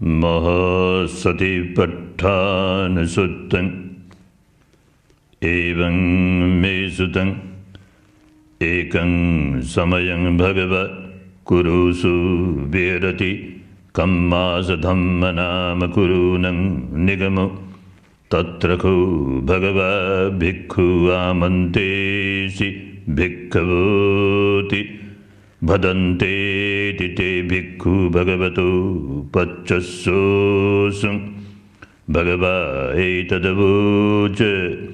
Mahasatipatthana Suttan Evam me Suttan Ekam Samayam Bhagavat Kurusu Virati Kammasa Dhammanama Kurunam Nigamo Tatrako Bhagava Bhikkhu Amantesi Bhikkhavoti Bhadante tite bhikkhu bhagavato pacchasosam bhagava etadavoce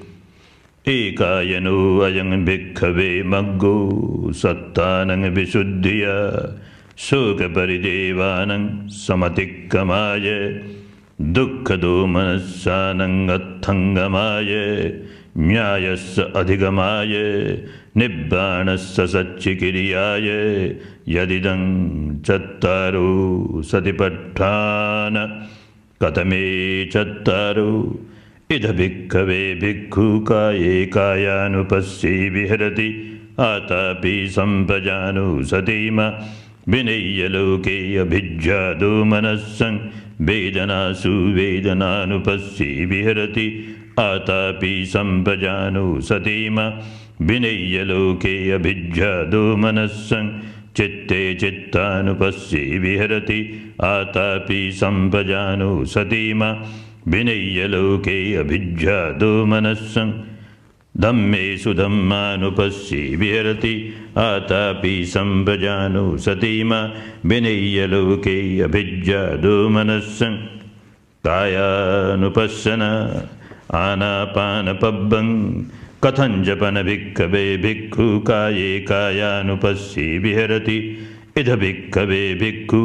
ekayano ayam bhikkhave maggo sattanang visuddhiya soka paridevanang samatikkamaya dukkado manassanang atthangamaya nyayassa adhigamaya Nibbanassa satchikiriyaya yadidam chattaru satipatthana katame chattaru idha bhikkhave bhikkhu kaye kayanupassi viharati atapi sampajanu satima vinayya loke abhijjado manassam vedanasu vedananupassi viharati atapi sampajanu satima Vinayya loke abhijjado manassam chitte chittanupassi viharati atapi sampajano satima Vinayya loke abhijjado manassam dhammesu dhammanupassi viharati atapi sampajano satima Vinayya loke abhijjado manassam kayanupassana anapanapabban Kathanjapana bhikkhave bhikkhu kaye kayanupassi viharati idha bhikkhave bhikkhu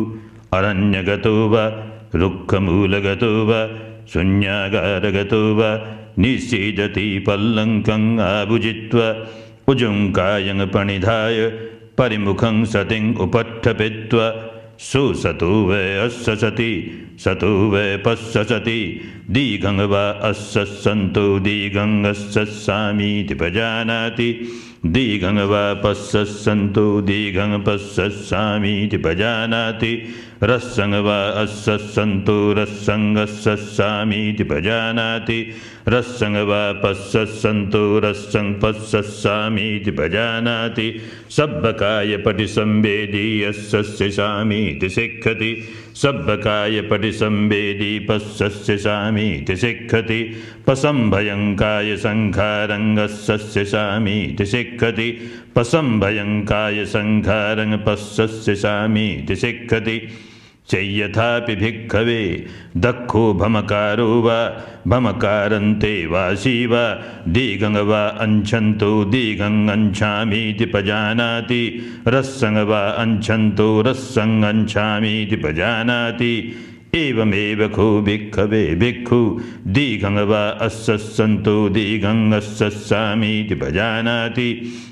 aranyagato va rukkhamulagato va sunyagaragato va nisidati pallankam abhujitva ujunkayang panidhaya parimukham sating upattapitva Susato ve assasati, sato ve passasati, digang va assasanto, digang assasami tipajanati, digang va passasanto, digang passasami tipajanati, rassang va assasanto, rassang assasami tipajanati, rassang va passasanto, rassang passasami tipajanati, sabbakaya patisambedi assasami Sikkati sabbakaya patisambedi passasya sami sikkati pasambhayankaya sankharanga sasya sami sikkati pasambhayankaya sankharanga passasya sami sikkati Chayyathapi bhikkhave dakho bhamakaro va bhamakarante vasiva diganga va anchanto digang anchami tipajanati rassanga va anchanto rassang anchami tipajanati evam eva ko bhikkhave bhikkhu diganga va assassanto digang assasami tipajanati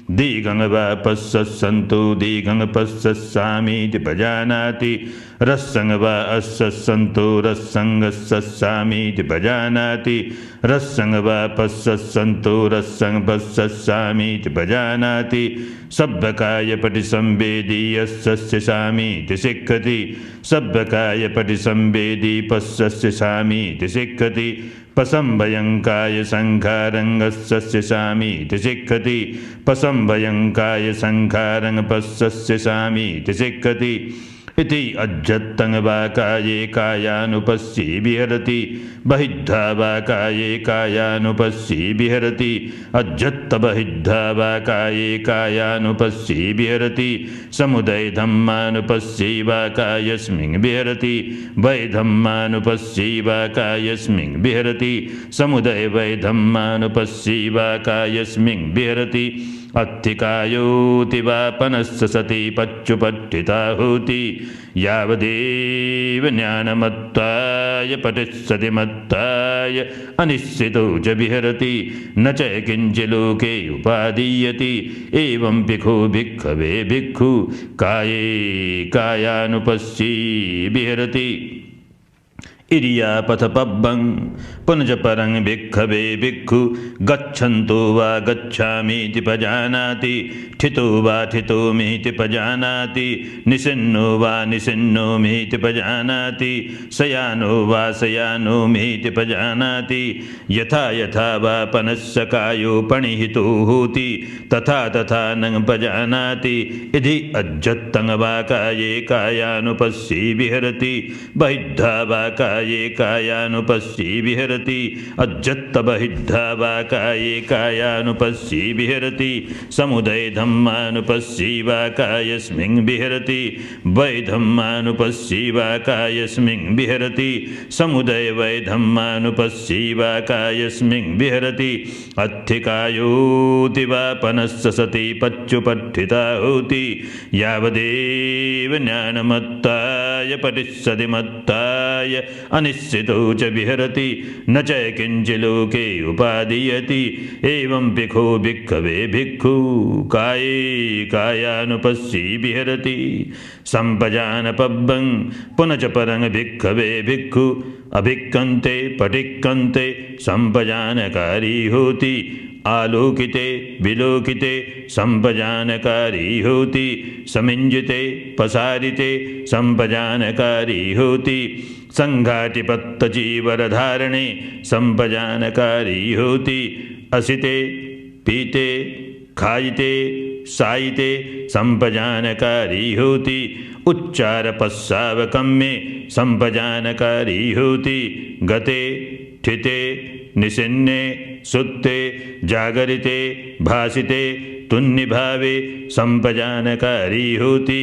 diganga va passassanto digang passasami tipajanati Rassanga va assassanto rassang assasami tipajanati Rassanga va passassanto rassang passasami tipajanati Sabbakaya patisambedi assasya sami sikkati Sabbakaya patisambedi passasya sami sikkati Pasambhayankaya sankharang assasya sami sikkati Pasambhayankaya sankharang passasya sami sikkati Iti ajjattang vakaye kayanupassi viharati Bahiddha vakaye kayanupassi viharati Ajjatta bahiddha vakaye kayanupassi viharati Samuday dhammanupassi vakayasming viharati Vaidhammanupassi vakayasming viharati Samuday vaidhammanupassi vakayasming viharati Attikayo tivapanassa sati pacchupattita huti Yavadeva jnanamattaya patissati mattaya Anissito ja viharati Naca kinchiloke upadiyati Evam bhikkhu bhikkhave bhikkhu Kaye kayanupassi viharati इरियापथपब्बं पुनज परं भिक्खवे भिक्खु गच्छन्तो वा गच्छामीति पजानाति ठितो वा ठितोमीति पजानाति निसिन्नो वा निसिन्नोमीति पजानाति शयानो वा शयानोमीति पजानाति यथा यथा वा पनस्य कायो पणिहितो होति तथा तथा न पजानाति इति अज्जत्तं वा काये कायानुपस्सी विहरति बहिद्धा वा काये कायानुपस्सी विहरति अज्जत्त बहिद्धा वा काये कायानुपस्सी विहरति समुदय धम्मानुपस्सी वा कायस्मिन् विहरति वै धम्मानुपस्सी वा कायस्मिन् विहरति समुदय वै धम्मानुपस्सी वा कायस्मिन् विहरति अत्थिकायोति वा पनस्य सति पच्युपट्ठिता होति यावदेव ज्ञानमत्ताय पटिष्यति मत्ताय अनिश्चितो च विहरति न च किञ्चिलोके उपादीयति एवं भिक्खो भिक्खवे भिक्खु काये कायानुपस्सी विहरति संपजानपब्बं पुनच परं भिक्खवे भिक्खु अभिक्कन्ते पटिक्कन्ते संपजानकारी होति आलोकिते विलोकिते संपजानकारी होति समिञ्जिते पसारिते संपजानकारी होति संघाटिपत्तचीवरधारणे संपजानकारी होति असिते पीते खायिते सायिते संपजानकारी होति उच्चार पस्सावकम्ये संपजानकारी होति गते ठिते निसिन्ने सुत्ते जागरिते भासिते तुन्निभावे संपजानकारी होति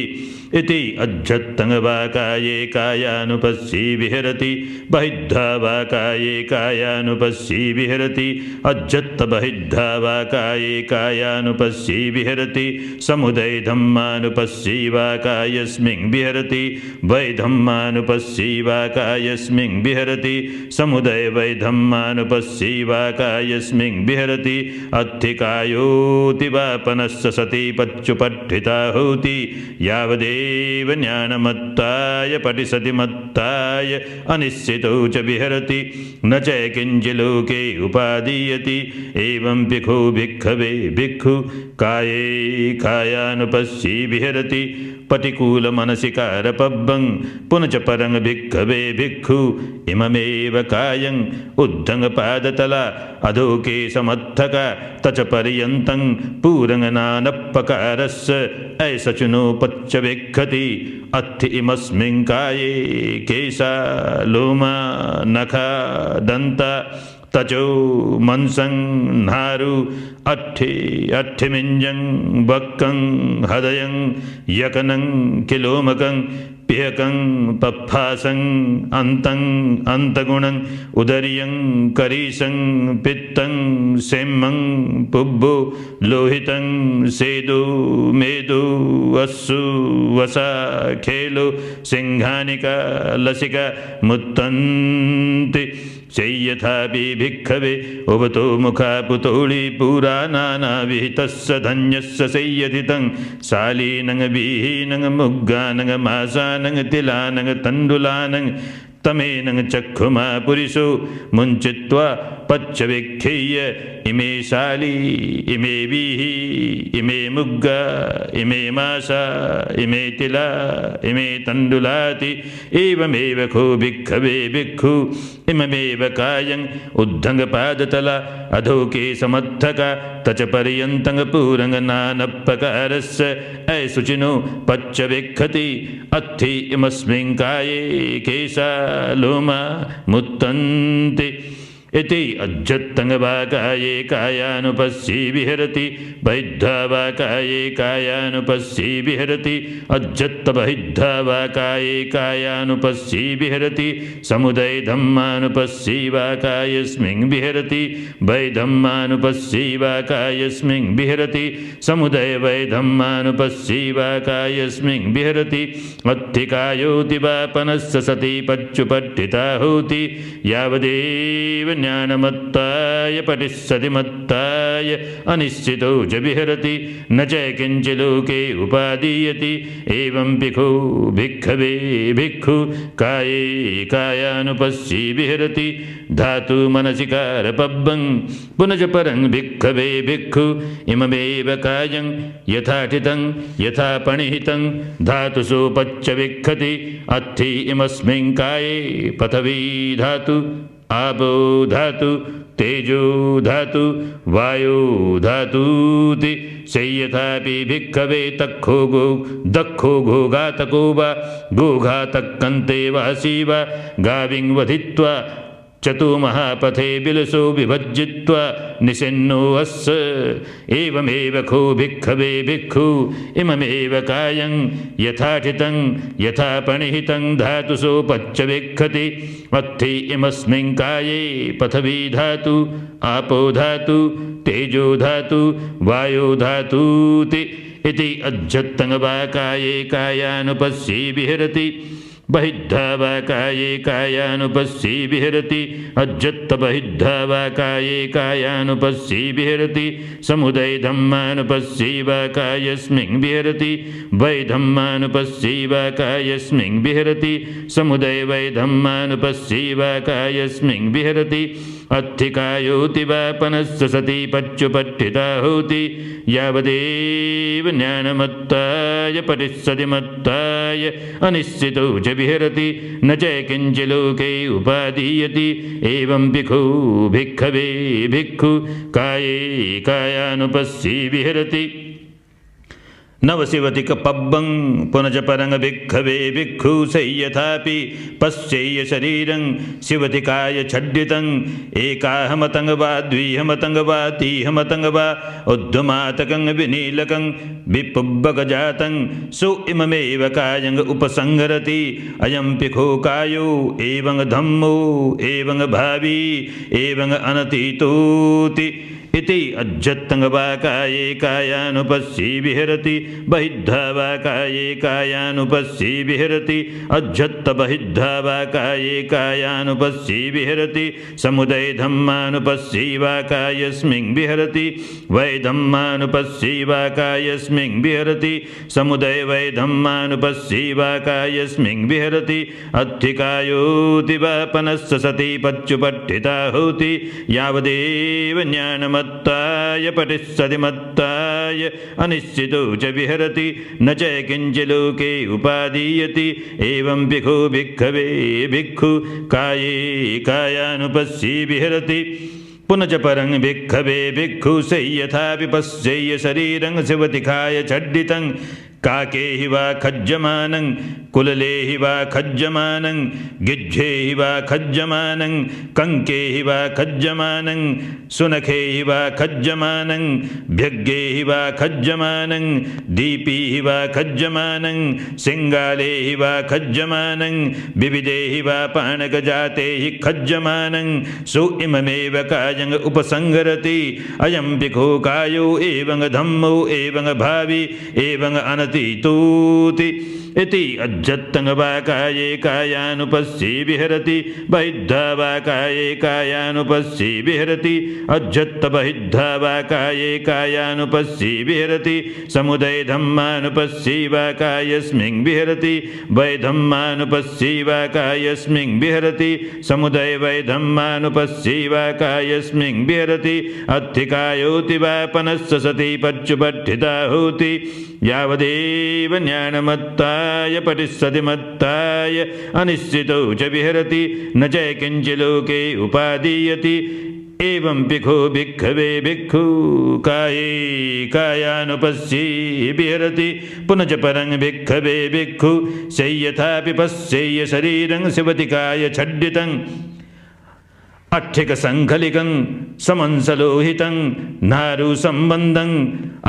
इति अज्जत्तं वा काये कायानुपस्सी विहरति बहिद्धा वा काये कायानुपस्सी विहरति अज्जत्त बहिद्धा वा काये कायानुपस्सी विहरति समुदय धम्मानुपस्सी वा कायस्मिन् विहरति वै धम्मानुपस्सी वा कायस्मिन् विहरति समुदय वै धम्मानुपस्सी वा कायस्मिन् विहरति अत्थिकायोति वा पनस्य सति पच्युपट्ठिता होति यावदेव ज्ञानमत्ताय पटिसति मत्ताय अनिश्चितो च विहरति न च किञ्चिलोके उपादीयति एवं भिक्खो भिक्खवे भिक्खु काये कायानुपस्सी विहरति पटिकूलमनसिकारपब्बं पुनच परं भिक्खवे भिक्खु इममेव कायं उद्धङ्गपादतला अधोके समत्थक तच पर्यन्तं पूरङ्गनानप्पकारस्य ऐसचुनो पच्चविक्खति अत्थि इमस्मिन् काये केशा लोमा नखा दन्ता तचो मंसं नारु अट्ठि अट्ठिमिञ्जं बक्कं हृदयं यकनं किलोमकं पिहकं पप्फासं अन्तं अन्तगुणं उदर्यं करीशं पित्तं सेम्मं पुब्बु लोहितं सेदु मेदु अस्सु वसा खेलो सिंहानिका लसिका मुत्तन्ति चय्यथापि भिक्खवे उभतो मुखा पुतोळी पुराणानाविहितस्य धन्यस्य सय्यथितं शालीनं विहीनं मुग्गानं मासानं तिलानं तण्डुलानं तमेनं चक्षुमा पुरिषो मुञ्चित्वा पच्चविख्यय्य इमे शाली इमे वीहि इमे मुग्गा इमे मासा इमे तिला इमे तण्डुलाति एवमेव खो भिक्खवे भिक्खु इममेव कायं उद्धङ्गपादतला अधोके समत्थक तच पर्यन्तं पूरङ्गनानप्पकारस्य ऐशुचिनो पच्चविक्खति अत्थि इमस्मिन् काये केशा लोमा मुत्तन्ति इति अज्जत्तं वा काये कायानुपस्सी विहरति बहिद्धा वा काये कायानुपस्सी विहरति अज्जत्त बहिद्धा वा काये कायानुपस्सी विहरति समुदय धम्मानुपस्सी वा कायस्मिन् विहरति वै धम्मानुपस्सी वा कायस्मिन् विहरति समुदय वै धम्मानुपस्सी वा कायस्मिन् विहरति अत्थिकायोति वा पनस्य सति पच्युपट्ठिता होति यावदेव ज्ञानमत्ताय पटिस्सति मत्ताय अनिश्चितो च विहरति न च किञ्चिलोके उपादीयति एवं भिक्खु भिक्खवे भिक्खु काये कायानुपस्सी विहरति धातु मनसिकारपब्बं पुनज परं भिक्खवे भिक्खु इममेव कायं यथाठितं यथा पणिहितं धातुषु पच्च विक्खति अत्थि इमस्मिन् काये पृथिवी धातु आपो धातु तेजो धातु वायो धातुति संयथापि भिक्खवे तक्खो गो दक्षो घोघातको वा गोघातकन्ते वासी वा गाविं वधित्वा चतुर्महापथे बिलसो विभज्जित्वा निषिन्नो अस्य एवमेव खो भिक्खवे भिक्खु इममेव कायं यथाठितं यथा पणिहितं धातुषु पच्च विक्खति अत्थि इमस्मिन् काये पृथिवी धातु आपो धातु तेजो धातु वायो धातुति इति अज्जत्तङ्गवाकाये कायानुपस्सी विहरति बहिद्धावाकाये कायानुपस्सी विहरति अज्जत्तबहिद्धावाकाये कायानुपस्सी विहरति समुदय धम्मानुपस्सी वाकायस्मिन् विहरति वै धम्मानुपस्सी वाकायस्मिन् विहरति समुदय वै धम्मानुपस्सी वाकायस्मिन् विहरति अत्थिकायोति वापनस्य सति पच्युपट्ठिता होति यावदेव ज्ञानमत्ताय पटिस्सति मत्ताय अनिश्चितो च विहरति न च किञ्चिलोके उपादीयति एवं भिक्खु भिक्खवे भिक्खु काये कायानुपस्सी विहरति नवशिवतिक पब्बं पुनज परंग भिक्खवे भिक्खु संयथापि पश्येय शरीरं शिवतिकाय छड्डितं एकाहमतंग वा द्विहमतंग वा तीहमतंग वा उद्धमातकं विनीलकं विपुब्बगजातं सु इममेव कायं उपसंहरति अयं भिक्खु कायो एवं धम्मो एवं भावी एवं अनतीतोति इति अज्जत्तङ्गवाकाये कायानुपस्सी विहरति बहिद्धावाकाये कायानुपस्सी विहरति अज्जत्तबहिद्धावाकाये कायानुपस्सी विहरति समुदय धम्मानुपस्सी वाकायस्मिन् विहरति वै धम्मानुपस्सी वाकायस्मिन् विहरति समुदय वै धम्मानुपस्सी वाकायस्मिन् विहरति अत्थिकायोति वापनस्य सति पच्युपट्ठिता होति यावदेव ज्ञानमत्ताय पटिस्सति मत्ताय अनिश्चितो च विहरति न च किञ्चिलोके उपादीयति एवं भिक्खु भिक्खवे भिक्खु काये कायानुपस्सी विहरति पुनच परं भिक्खवे भिक्खु संयथापि पश्येय शरीरं शिवतिकाय छड्डितं काके हि वा खज्जमानं कुलले हि वा खज्जमानं गिज्झे हि वा खज्जमानं कंके हि वा खज्जमानं सुनखे हि वा खज्जमानं भ्यग्गे हि वा खज्जमानं दीपी हि वा खज्जमानं सिंगाले हि वा खज्जमानं विविधे हि वा पाणकजाते हि खज्जमानं सु इममेव कायं उपसंहरति अयं भिक्खु कायो एवं धम्मो एवं भावी एवं अनतीतोति इति अज्जत्तङ्गवाकाये कायानुपस्सी विहरति बहिद्धावाकाये कायानुपस्सी विहरति अज्जत्तबहिद्धावाकाये कायानुपस्सी विहरति समुदय धम्मानुपस्सी वाकायस्मिन् विहरति वै धम्मानुपस्सी वाकायस्मिन् विहरति समुदय वै धम्मानुपस्सी वाकायस्मिन् विहरति अत्थिकायोति वापनस्य सति पच्युपट्ठिता होति यावदेव ज्ञानमत्ताय पटिस्सति मत्ताय अनिश्चितो च विहरति न च किञ्चिलोके उपादीयति एवं भिक्खु भिक्खवे भिक्खु काये कायानुपस्सी विहरति पुनच परं भिक्खवे भिक्खु संयथापि पश्येय शरीरं शिवतिकाय छड्डितं अट्ठिक संखलिकं समंसलोहितं नारु संबंधं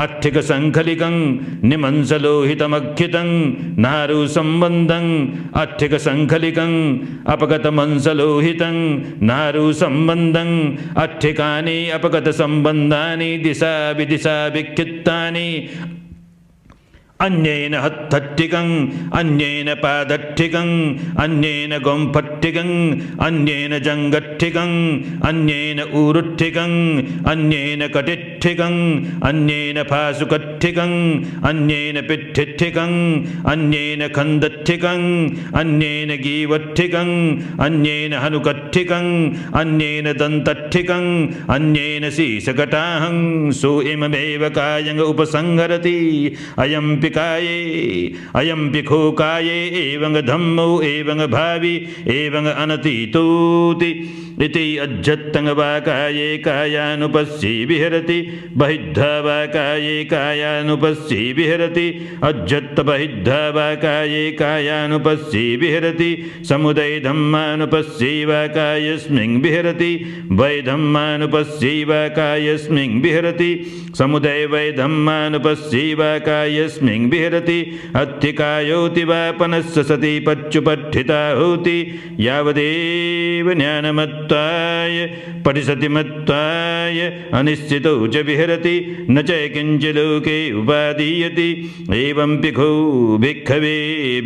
अट्ठिक संखलिकं निमंसलोहितमक्षितं नारु संबंधं अट्ठिक संखलिकं अपगत मंसलोहितं नारु संबंधं अट्ठिकानि अपगत संबंधानि दिशा विदिशा विक्षिप्तानि अन्येन हत्थट्टिकं अन्येन पादट्टिकं अन्येन गोंपट्टिकं अन्येन जंगट्टिकं अन्येन ऊरुट्टिकं अन्येन कटिट्टिकं अन्येन फासुकट्टिकं अन्येन पिट्ठिट्टिकं अन्येन खन्दट्टिकं अन्येन गीवट्टिकं अन्येन हनुकट्टिकं अन्येन दन्तट्टिकं अन्येन शीशकटाहं सोऽयमेव कायं उपसंहरति अयं पिकाये अयं पिखोकाये एवं धम्मो एवं भावी एवं अनतीतोति इति अज्जत्तं वाकाये कायानुपस्सी विहरति बहिद्धा वाकाये कायानुपस्सी विहरति अज्जत्त बहिद्धा वाकाये कायानुपस्सी विहरति समुदय धम्मानुपस्सी वाकायस्मिन् विहरति वै धम्मानुपस्सी वाकायस्मिन् विहरति समुदय वै धम्मानुपस्सी वाकायस्मिन् विहरति अत्थिकायोति वापनस्य सति पच्युपट्ठिता होति यावदेव ज्ञानमत्ताय पठिसतिमत्ताय अनिश्चितौ च विहरति न च किञ्चिलोके उपादीयति एवं भिक्खु भिक्खवे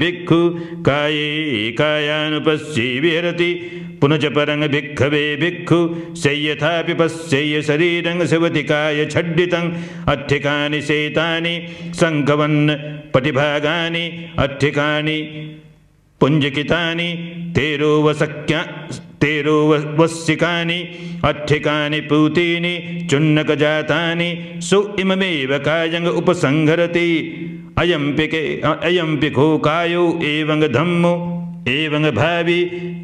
भिक्खु काये कायानुपस्सी विहरति पुनश्च परं भिक्खवे भिक्खु शय्यथापि पश्येय शरीरं शिवतिकाय छड्डितं अट्ठिकानि शेतानि संकवन् पटिभागानि अट्ठिकानि पुंजकितानि तेरो वस्सिकानि अट्ठिकानि पूतीनि चुन्नकजातानि सुइममेव कायं उपसंहरति अयं पिखो कायो एवं धम्मो एवं भावी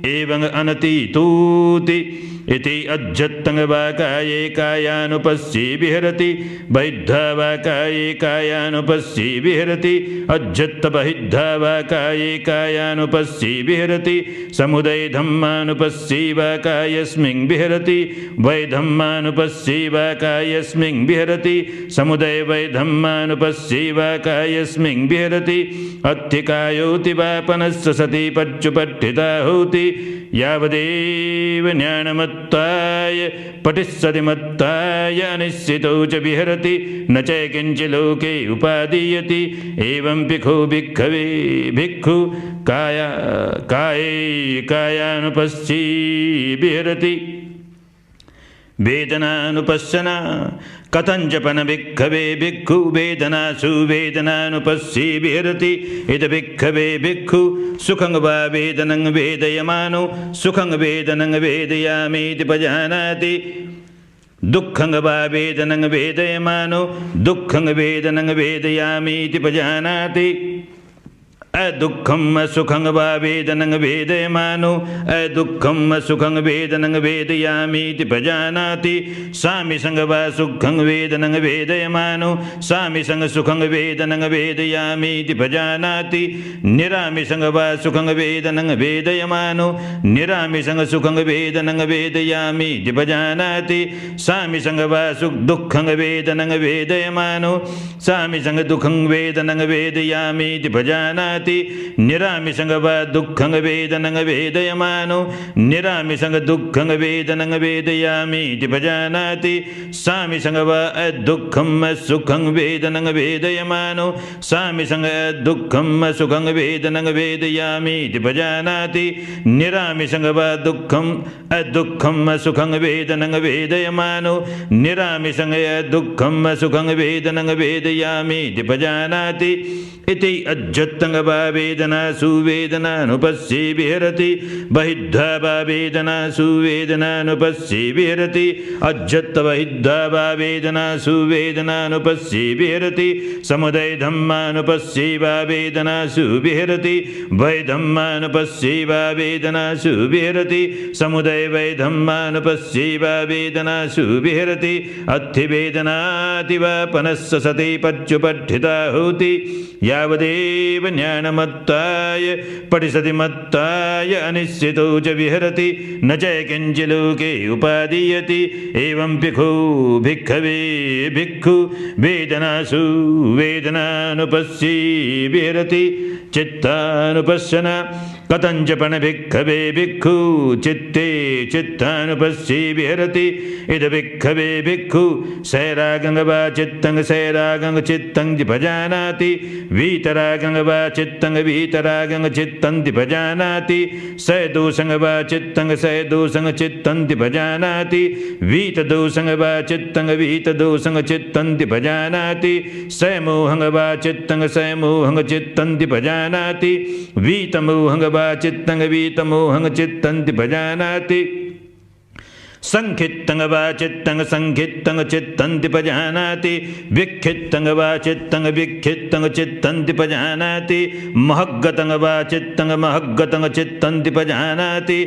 एवं अनतीतोति इति अज्जत्तं वाकाये कायानुपस्सी विहरति बहिद्धा वाकाये कायानुपस्सी विहरति अज्जत्त बहिद्धा वाकाये कायानुपस्सी विहरति समुदय धम्मानुपस्सी वाकायस्मिन् विहरति वै धम्मानुपस्सी वाकायस्मिन् विहरति समुदय वै धम्मानुपस्सी वाकायस्मिन् विहरति अत्थिकायोति वापनस्य सति पच्युपट्ठिता होति यावदेव ज्ञानमत्ताय पठिस्सतिमत्ताय अनिश्चितौ च विहरति न च किञ्चिलोके उपादीयति एवं भिक्खो भिक्खवे भिक्खु काये कायानुपस्सी विहरति वेदनानुपश्यना कथंचपन भिक्खवे भिक्खु वेदनासु वेदनानुपस्सी विहरति इद भिक्खवे भिक्खु सुखं वा वेदनं वेदयमानो सुखं वेदनं वेदयामीति पजानाति दुःखं वा वेदनं वेदयमानो दुःखं वेदनं वेदयामीति पजानाति अदुःखं सुखं वा वेदनं वेदयमानो अदुःखं सुखं वेदनं वेदयामीति पजानाति सामिसं वा सुखं वेदनं वेदयमानो सामिसं सुखं वेदनं वेदयामीति पजानाति निरामिसं वा सुखं वेदनं वेदयमानो निरामिसं सुखं वेदनं वेदयामीति पजानाति सामिसं वा दुःखं वेदनं वेदयमानो सामिसं दुःखं वेदनं वेदयामीति पजानाति निरामिसं वा दुःखं वेदनं वेदयमानो निरामिसं दुःखं वेदनं वेदयामीति पजानाति सामिसं वा दुःखं सुखं वेदनं वेदयमानो सामिसं दुःखं सुखं वेदनं वेदयामीति पजानाति निरामिसं वा दुःखं सुखं वेदनं वेदयमानो निरामिसं दुःखं सुखं वेदनं वेदयामीति पजानाति इति अज्जत्तं वा वेदनासु वेदनानुपस्सी विहरति बहिद्धा वा वेदनासु वेदनानुपस्सी विहरति अज्जत्त बहिद्धा वा वेदनासु वेदनानुपस्सी विहरति समुदय धम्मानुपस्सी वा वेदनासु विहरति वै धम्मानुपस्सी वा वेदनासु विहरति समुदय वै धम्मानुपस्सी वा वेदनासु विहरति अत्थिवेदनाति वा पनस्य सति पच्युपट्ठिता होति यावदेव ज्ञानमत्ताय पठिसतिमत्ताय अनिश्चितौ च विहरति न च किञ्चिलोके उपादीयति एवं भिक्खु भिक्खवे भिक्खु वेदनासु वेदनानुपस्सी विहरति चित्तानुपश्यना कथंचपन भिक्खवे भिक्खु चित्ते चित्तानुपस्सी विहरति इद भिक्खवे भिक्खु सैरागं वा चित्तं सैरागं चित्तं भजानाति वीतरागं वा चित्तं वीतरागं चित्तं भजानाति सैदोषं वा चित्तं सैदोषं चित्तं भजानाति वीतदोषं वा चित्तं वीतदोषं चित्तं भजानाति सैमोहं वा चित्तं सैमोहं चित्तं भजानाति वीतमोहं वा चित्तं वीतमोहं चित्तं भजानाति संखित्तं वा चित्तं संखित्तं चित्तं भजानाति विक्षित्तं वा चित्तं विक्षित्तं चित्तं भजानाति महग्गतं वा चित्तं महग्गतं चित्तं भजानाति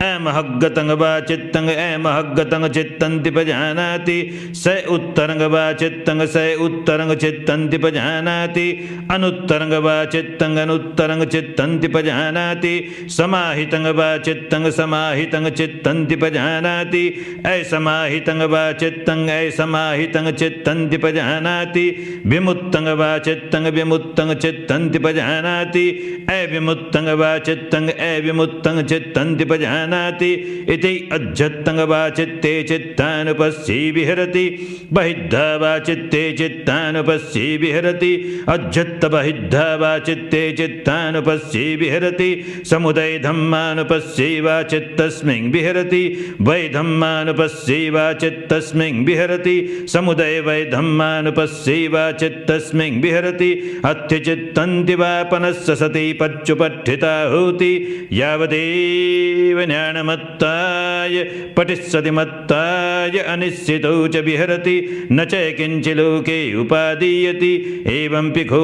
अमहग्गतं वा चित्तं अमहग्गतं चित्तं भजानाति स उत्तरं वा चित्तं स उत्तरं चित्तं भजानाति अनुत्तरं वा चित्तं अनुत्तरं चित्तं भजानाति समाहितं वा चित्तं समाहितं चित्तं भजानाति असमाहितं वा चित्तं असमाहितं चित्तं भजानाति विमुक्तं वा चित्तं विमुक्तं चित्तं भजानाति अविमुक्तं वा चित्तं अविमुक्तं चित्तं भजानाति इति अज्जत्तं वा चित्ते चित्तानुपस्सी विहरति बहिद्धा वा चित्ते चित्तानुपस्सी विहरति अज्जत्त बहिद्धा वा चित्ते चित्तानुपस्सी विहरति समुदय धम्मानुपस्सी वा चित्तस्मिन् विहरति वै धम्मानुपस्सी वा चित्तस्मिन् विहरति समुदय वै धम्मानुपस्सी वा चित्तस्मिन् विहरति अत्थि चित्तन्ति वापनस्य सति पच्युपठिता होति यावदेव ज्ञानमत्ताय पठिष्यति मत्ताय अनिश्चितौ च विहरति न च किञ्चिलोके उपादीयति एवं भिक्खु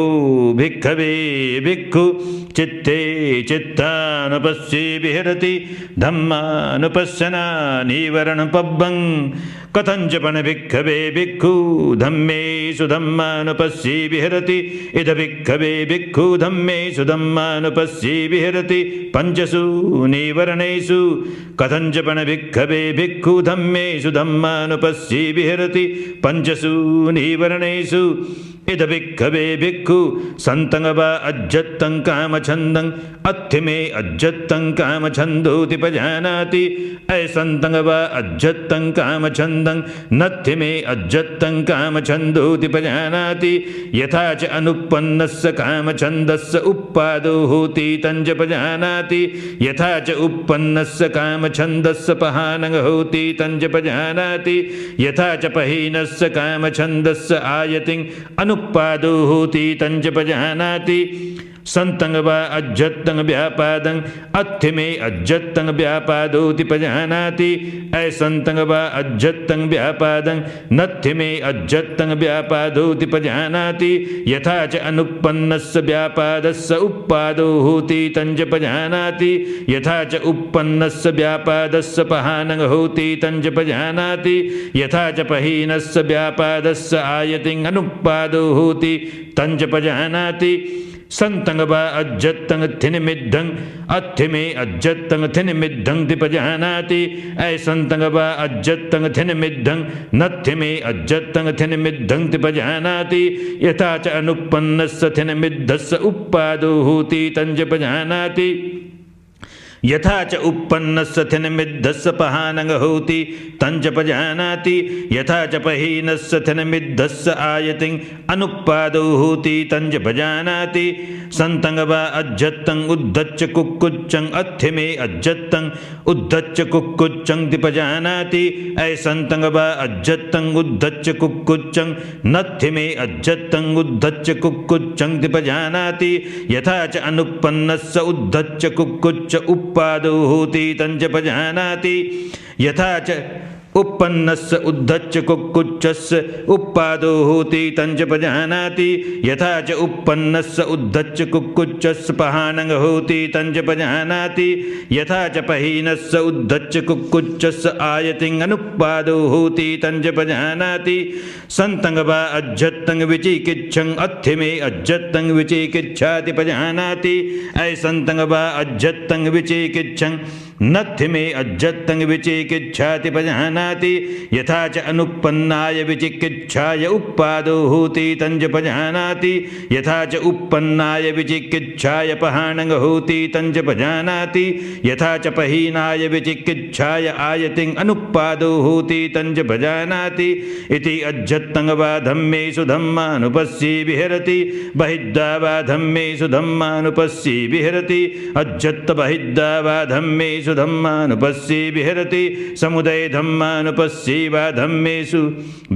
भिक्खवे भिक्खु चित्ते चित्तानुपस्सी विहरति धम्मानुपस्सना नीवरणपब्बं कथंचपन भिक्खवे भिक्खु धम्मेषु धम्मानुपस्सी विहरति इद भिक्खवे भिक्खु धम्मेषु धम्मानुपस्सी विहरति पंचसु नीवरणेषु कथंचपन भिक्खवे भिक्खु धम्मेषु धम्मानुपस्सी विहरति पंचसु नीवरणेषु इद भिक्खवे भिक्खु संतं वा अज्जत्तं कामछन्दं अत्थि मे अज्जत्तं कामछन्दोति भजानाति असन्तं वा अज्जत्तं कामछन्दं नत्थि मे अज्जत्तं कामछन्दोति भजानाति यथा च अनुपन्नस्य कामछन्दस्य उप्पादो होति तं च भजानाति यथा च उपन्नस्य कामछन्दस्य पहानं होति तं च भजानाति यथा च पहीनस्य कामछन्दस्य आयतिं अनुपादो होति तं च भजानाति संतं वा अज्जत्तं व्यापादं अत्थि मे अज्जत्तं व्यापादोति भजानाति असंतं वा अज्जत्तं व्यापादं नत्थि मे अज्जत्तं व्यापादोति भजानाति यथा च अनुपन्नस्य व्यापादस्य उप्पादो होति तं च भजानाति यथा च उपन्नस्य व्यापादस्य पहानं होति तं च भजानाति यथा च पहीनस्य व्यापादस्य आयतिं अनुपादो होति तं च भजानाति संतं वा अज्जत्तं थिनिमिद्धं अत्थि मे अज्जत्तं थिनिमिद्धं भजानाति असंतं वा अज्जत्तं थिनिमिद्धं नत्थि मे अज्जत्तं थिनिमिद्धं भजानाति यथा च अनुपन्नस्य थिनिमिद्धस्य उप्पादो होति तं च भजानाति यथा च उपन्नस्य थिनमिद्धस्य पहानं होति तं च भजानाति यथा च पहीनस्य थिनमिद्धस्य आयतिं अनुपादो होति तं च भजानाति संतं वा अज्जत्तं उद्धच्च कुक्कुच्चं अत्थि मे अज्जत्तं उद्धच्च कुक्कुच्चं भजानाति असंतं वा अज्जत्तं उद्धच्च कुक्कुच्चं नत्थि मे अज्जत्तं उद्धच्च कुक्कुच्चं भजानाति यथा च अनुपन्नस्य उद्धच्च कुक्कुच्च उप्पादो होति तं च भजानाति यथा च उपन्नस्य उद्धच्च कुक्कुच्चस्य उप्पादो होति तं च भजानाति यथा च उपन्नस्य उद्धच्च कुक्कुच्चस्य पहानं होति तं च भजानाति यथा च पहीनस्य उद्धच्च कुक्कुच्चस्य आयतिं अनुपादो होति तं च भजानाति संतं वा अज्जत्तं विचिकित्सं अत्थि मे अज्जत्तं विचिकित्साति भजानाति असंतं वा अज्जत्तं विचिकित्सं नत्थि मे अज्जत्तंग विचिकिच्छाति पजानाति यथा च अनुपन्नाय विचिकिच्छाय उपादो होति तंज पजानाति यथा च उपन्नाय विचिकिच्छाय पहानंग होति तंज पजानाति यथा च पहीनाय विचिकिच्छाय आयतिं अनुपादो होति तंज पजानाति इति अज्जत्तंग वा धम्मेषु धम्मानुपस्सी विहरति बहिद्धा वा धम्मेषु धम्मानुपस्सी विहरति अज्जत्त बहिद्धा वा धम्मेषु धम्मानुपस्सी विहरति समुदय धम्मानुपस्सी वा धम्मेषु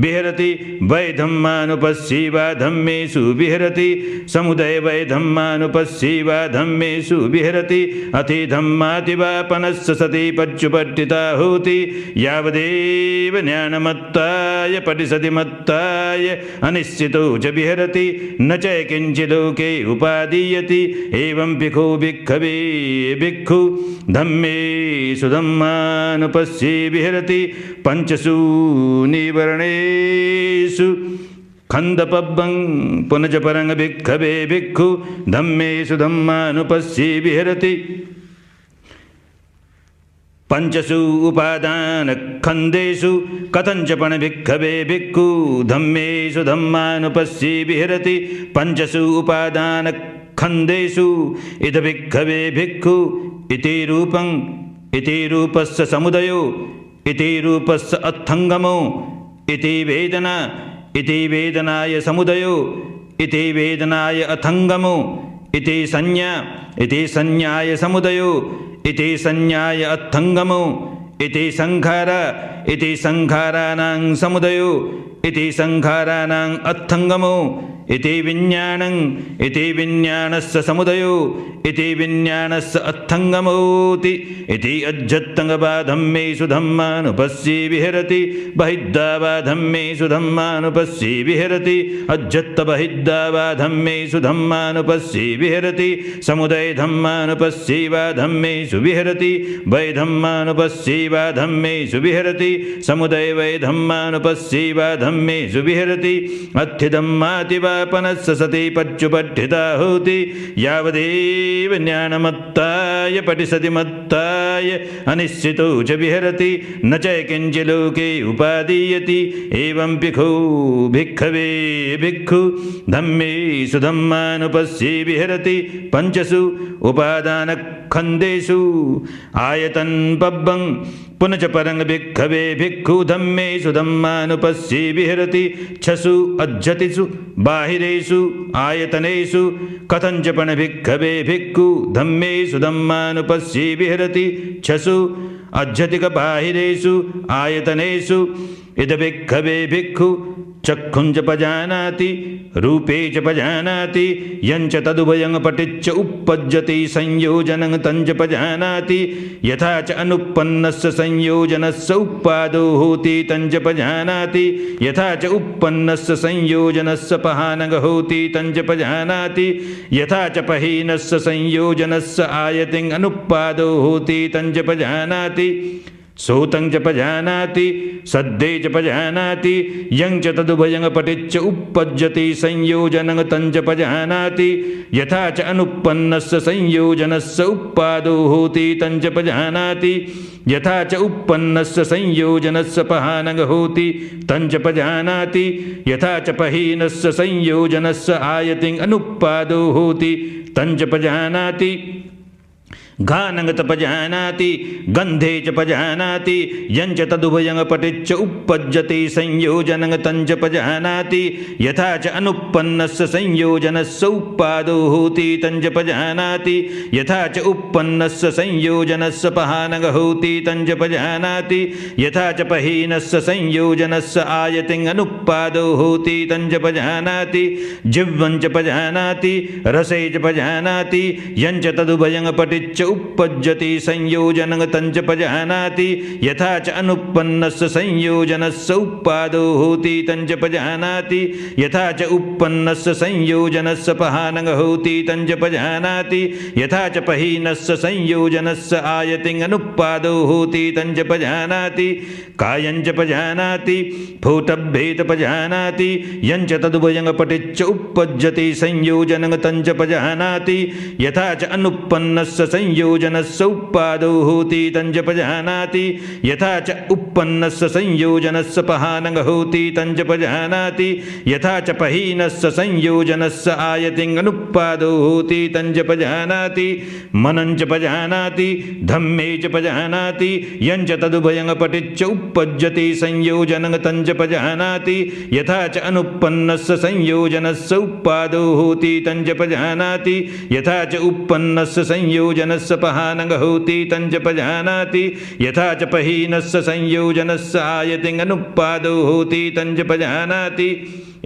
विहरति वै धम्मानुपस्सी वा धम्मेषु विहरति समुदय वै धम्मानुपस्सी वा धम्मेषु विहरति अति धम्माति वा पनस्स सति पच्युपट्टिता होति यावदेव ज्ञानमत्ताय पटिसति मत्ताय अनिश्चितो च विहरति न च किञ्चिलोके उपादीयति एवं भिक्खु भिक्खवे भिक्खु धम्मेषु धम्मानुपस्सी विहरति पंचसु निवर्णेषु खंदपब्बं पुनज परंग भिक्खवे भिक्खु धम्मेषु धम्मानुपस्सी विहरति पंचसु उपादान खंदेषु कथंचपण भिक्खवे भिक्खु धम्मेषु धम्मानुपस्सी विहरति पंचसु उपादान खंदेषु इद भिक्खवे भिक्खु इति रूपं इति रूपस्य समुदयो इति रूपस्य अत्थंगमो इति वेदना इति वेदनाय समुदयो इति वेदनाय अथंगमो इति संज्ञा इति संज्ञाय समुदयो इति संज्ञाय अत्थंगमो इति संखार इति संखाराणां समुदयो इति संखाराणां अत्थंगमो इति विज्ञानं इति विज्ञानस्य समुदयो इति विज्ञानस्य अत्थंगमोति इति अज्जत्तंग वा धम्मेषु धम्मानुपस्सी विहरति बहिद्धा वा धम्मेषु धम्मानुपस्सी विहरति अज्जत्त बहिद्धा वा धम्मेषु धम्मानुपस्सी विहरति समुदय धम्मानुपस्सी वा धम्मेषु विहरति वै धम्मानुपस्सी वा धम्मेषु विहरति समुदय वै धम्मानुपस्सी वा धम्मेषु विहरति अत्थि धम्माति वा पनस्स सति पच्युपट्ठिता होति यावदेव ज्ञानमत्ताय पटिसति मत्ताय अनिश्चितो च विहरति न च किञ्चिलोके उपादीयति एवं भिक्खु भिक्खवे भिक्खु धम्मेषु धम्मानुपस्सी विहरति पंचसु उपादान खंदेषु आयतन पब्बं पुनच परंग भिक्खवे भिक्खु धम्मेषु धम्मानुपस्सी विहरति छसु अज्जतिषु बाहिरेषु आयतनेषु कथंचपण भिक्खवे भिक्खु धम्मेषु धम्मानुपस्सी विहरति छसु अज्जतिक बाहिरेषु आयतनेषु इद भिक्खवे भिक्खु चक्षुंच पजानाति रूपे च पजानाति यंच तदुभयं पटिच्च उपपज्यति संयोजनं तंच पजानाति यथा च अनुपन्नस्य संयोजनस्य उपादो होति तंच पजानाति यथा च उपन्नस्य संयोजनस्य पहानग होति तंच पजानाति यथा च पहीनस्य संयोजनस्य आयतिं अनुपादो होति तंच पजानाति सोतं च पजानाति सद्दे च पजानाति यं च तदुभयं पटिच्च उपपज्यति संयोजनं तंच पजानाति यथा च अनुपन्नस्य संयोजनस्य उपादो होति तंच पजानाति यथा च उपन्नस्य संयोजनस्य पहानग होति तंच पजानाति यथा च पहीनस्य संयोजनस्य आयतिं अनुपादो होति तंच पजानाति घानंगत पजानाति गंधे च पजानाति यंच तदुभयं पटिच्च उपपज्यति संयोजनं तंच पजानाति यथा च अनुपन्नस्य संयोजनस्य उपादो होति तंच पजानाति यथा च उपन्नस्य संयोजनस्य पहानग होति तंच पजानाति यथा च पहीनस्य संयोजनस्य आयतिं अनुपादो होति तंच पजानाति जिह्वं च पजानाति रसे च पजानाति यंच तदुभयं पटिच्च उपपज्यति संयोजनं तंच पजानाति यथा च अनुपन्नस्य संयोजनस्य उपादो होति तंच पजानाति यथा च उपन्नस्य संयोजनस्य पहानग होति तंच पजानाति यथा च पहीनस्य संयोजनस्य आयतिं अनुपादो होति तंच पजानाति कायं च पजानाति फूटभेद पजानाति यं च तदुभयं पटिच्च उपपज्यति संयोजनं तंच पजानाति यथा च अनुपन्नस्य संयोजनस्य उपादो होति तञ्च पजानाति यथा च उपपन्नस्य संयोजनस्य पहानङ् होति तञ्च पजानाति यथा च पहीनस्य संयोजनस्य आयतिङ् अनुपादो होति तञ्च पजानाति मनञ्च पजानाति धम्मे च पजानाति यञ्च तदुभयङ् पटिच्च उपपज्यति संयोजनं तञ्च पजानाति यथा च अनुपन्नस्य संयोजनस्य उपादो होति तञ्च पजानाति यथा च उपपन्नस्य संयोजनस्य पहानङ् होति तञ्च पजानाति यथा च पहीनस्य संयोजनस्य आयतिङ् अनुपादो होति तञ्च पजानाति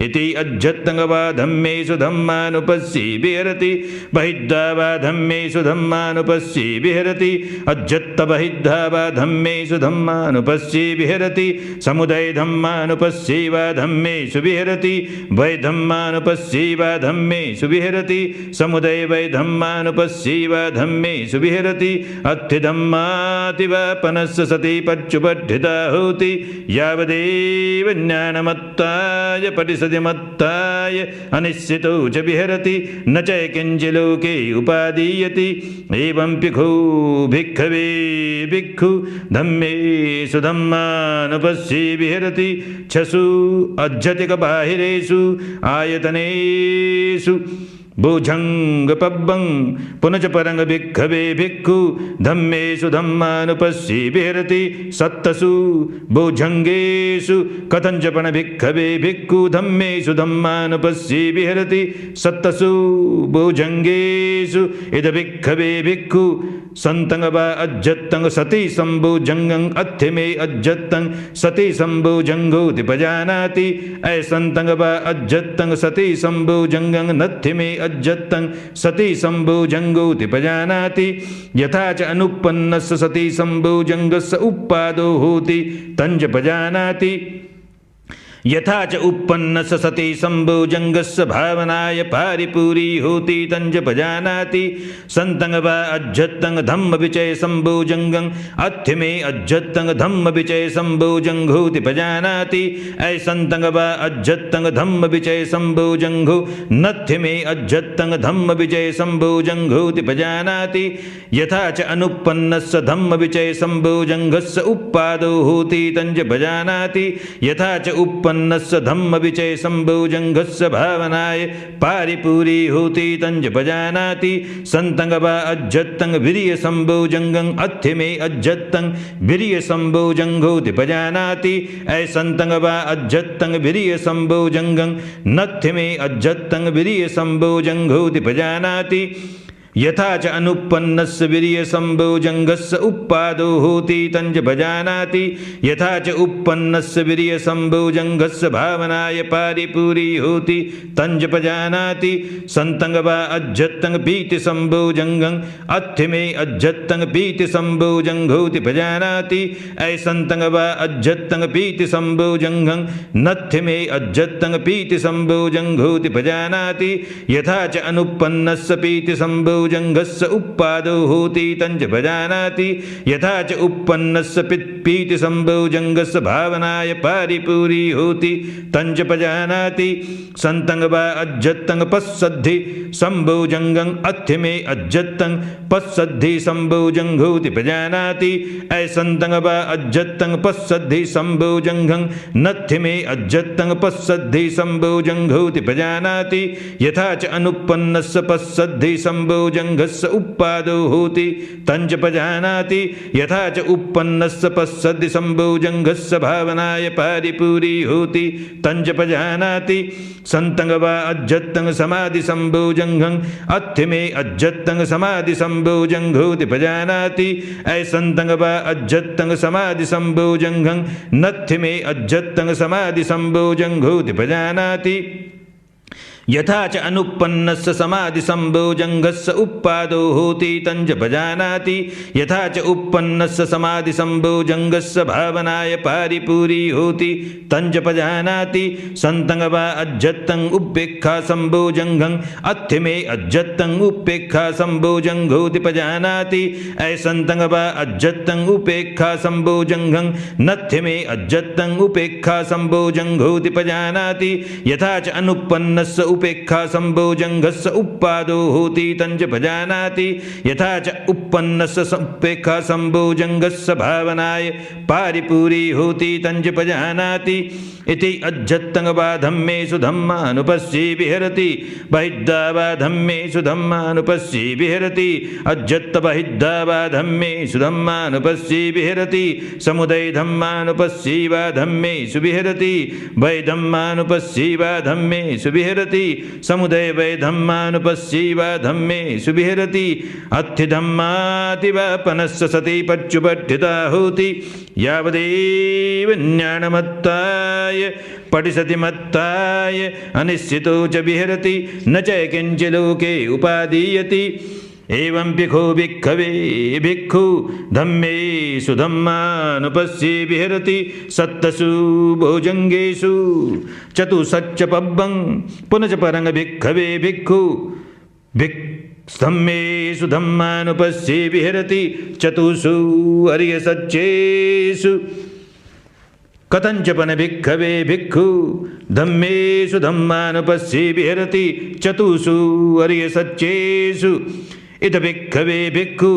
इति अज्जत्तङ् वा धम्मेषु धम्मानुपस्सी विहरति बहिद्धा वा धम्मेषु धम्मानुपस्सी विहरति अज्जत्त बहिद्धा वा धम्मेषु धम्मानुपस्सी विहरति समुदय धम्मानुपस्सी वा धम्मेषु विहरति वै धम्मानुपस्सी वा धम्मेषु विहरति समुदय वै धम्मानुपस्सी वा धम्मेषु विहरति अत्थि धम्माति वा पनस्य सति पच्युपठिता होति यावदेव ज्ञानमत्ताय पटिसतिमत्ताय अनिश्चितो च विहरति न च किञ्चिलोके उपादीयति एवं भिक्खु भिक्खवे भिक्खु धम्मेषु धम्मानुपस्सी विहरति छसु अज्जतिकबाहिरेषु आयतनेषु भुजंग पब्बं पुनच परंग भिक्खवे भिक्खु धम्मेषु धम्मानुपस्सी विहरति सत्तसु भुजंगेषु कथंचपन भिक्खवे भिक्खु धम्मेषु धम्मानुपस्सी विहरति सत्तसु भुजंगेषु इद भिक्खवे भिक्खु संतंग वा अज्जत्तंग सति संभुजंगं अत्थिमे अज्जत्तंग सति संभुजंगोति पजानाति ऐसंतंग वा अज्जत्तंग सति संभुजंगं नत्थिमे अज्जत्तंग सति संभुजंगोति पजानाति यथा च अनुपन्नस्य सति संभुजंगस्य उपादो होति तञ्च पजानाति यथा च उपपन्नस्य सति संभुजंगस्य भावनाय पारिपूरी होति तञ्च पजानाति संतंग वा अज्जत्तंग धम्म विचय संभुजंगं अत्थिमे अज्जत्तंग धम्म विचय संभुजंघोति पजानाति ऐसंतंग वा अज्जत्तंग धम्म विचय संभुजंघो नत्थिमे अज्जत्तंग धम्म विचय संभुजंघोति पजानाति यथा च अनुपन्नस्य धम्म विचय संभुजंघस्य उपादो होति तञ्च पजानाति यथा च उपपन्नस्य धम्म विचय संभुजंघस्य भावनाय पारिपूरी होति तञ्च पजानाति संतंग वा अज्जत्तंग वीर्य संभुजंगं अत्थिमे अज्जत्तंग वीर्य संभुजंघोति पजानाति ऐसंतंग वा अज्जत्तंग वीर्य संभुजंगं नत्थिमे अज्जत्तंग वीर्य संभुजंघोति पजानाति यथा च अनुपन्नस्य वीर्य संभुजंगस्य उपादो होति तञ्च पजानाति यथा च उपपन्नस्य वीर्य संभुजंगस्य भावनाय पारिपूरी होति तञ्च पजानाति संतंग वा अज्जत्तंग पीति संभुजंगं अत्थिमे अज्जत्तंग पीति संभुजंघोति पजानाति ऐसंतंग वा अज्जत्तंग पीति संभुजंगं नत्थिमे अज्जत्तंग पीति संभुजंघोति पजानाति यथा च अनुपन्नस्य पीति संभु संभुजंगस्य उपादो होति तञ्च पजानाति यथा च उपपन्नस्य पीति संभुजंगस्य भावनाय पारिपूरी होति तञ्च पजानाति संतंग वा अज्जत्तंग पस्सद्धि संभुजंगं अत्थिमे अज्जत्तंग पस्सद्धि संभुजंघोति पजानाति ऐसंतंग वा अज्जत्तंग पस्सद्धि संभुजंगं नत्थिमे अज्जत्तंग पस्सद्धि संभुजंघोति पजानाति यथा च अनुपन्नस्य पस्सद्धि संभुजंगस्य उपादो होति तञ्च पजानाति यथा च उपपन्नस्य पस्सद्धि संभुजंगस्य भावनाय पारिपूरी होति तञ्च पजानाति संतंग वा अज्जत्तंग समाधि संभुजंगं अत्थिमे अज्जत्तंग समाधि संभुजंघोति पजानाति ऐसंतंग वा अज्जत्तंग समाधि संभुजंगं नत्थिमे अज्जत्तंग समाधि संभुजंघोति पजानाति यथा च अनुपन्नस्य समाधि संभुजंगस्य उपादो होति तञ्च पजानाति यथा च उपपन्नस्य समाधि संभुजंगस्य भावनाय पारिपूरी होति तञ्च पजानाति संतंग वा अज्जत्तं उपेक्षा संभुजंगं अत्थिमे अज्जत्तं उपेक्षा संभुजंघोति पजानाति ऐसंतंग वा अज्जत्तं उपेक्षा संभुजंगं नत्थिमे अज्जत्तं उपेक्षा संभुजंघोति पजानाति यथा च अनुपन्नस्य उपेक्षा संभोजंगस्य उपादो होति तंच भजानाति यथा च उपन्नस्य उपेक्षा संभोजंगस्य भावनाय पारिपूरी होति तंच भजानाति इति अज्जत्तंगवा धम्मेषु धम्मानुपस्ये विहरति बहिद्धावा धम्मेषु धम्मानुपस्ये विहरति अज्जत्त बहिद्धावा धम्मेषु धम्मानुपस्ये विहरति समुदय धम्मानुपस्ये वा धम्मेषु विहरति वै धम्मानुपस्ये वा धम्मेषु विहरति समुदय वै धम्मानुपस्ये वा धम्मेषु विहरति अत्थि धम्माति वा पनस्य सति पच्युपठिता होति यावदेव ज्ञानमत्ताय पठिसति मत्ताय अनिश्चितो च विहरति न च किंचिलोके उपादीयति एवं भिक्खो भिक्खवे भिक्खु धम्मेषु धम्मानुपस्ये विहरति सत्तसु भुजंगेषु चतुसच्च पब्बं पुनश्च परं भिक्खवे भिक्खु धम्मेषु धम्मानुपस्ये विहरति चतुषु अर्यसच्चेषु कथंचपन भिक्खवे भिक्खु धम्मेषु धम्मानुपस्ये विहरति चतुषु अर्यसच्चेषु इद भिक्खवे भिक्खु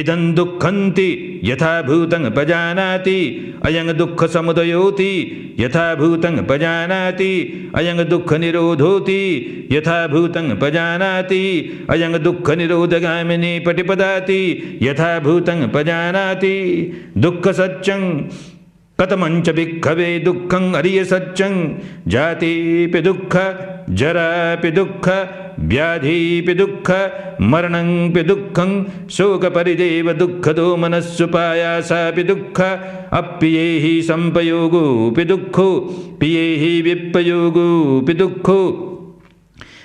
इदं दुःखन्ति यथा भूतं पजानाति अयं दुःख समुदयोति यथा भूतं पजानाति अयं दुःख निरोधोति यथा भूतं पजानाति अयं दुःख निरोधगामिनी पटिपदाति यथा भूतं पजानाति दुःख सच्चं कथमंच भिक्खवे दुःखं अरिय सच्चं जातिपि दुःख जरापि दुःख व्याधिपि दुःख मरणंपि दुःखं शोकपरिदेव दुःखदो मनस्सुपायासापि दुःख अप्येहि संपयोगोऽपि दुःखो पियेहि विप्रयोगोऽपि दुःखो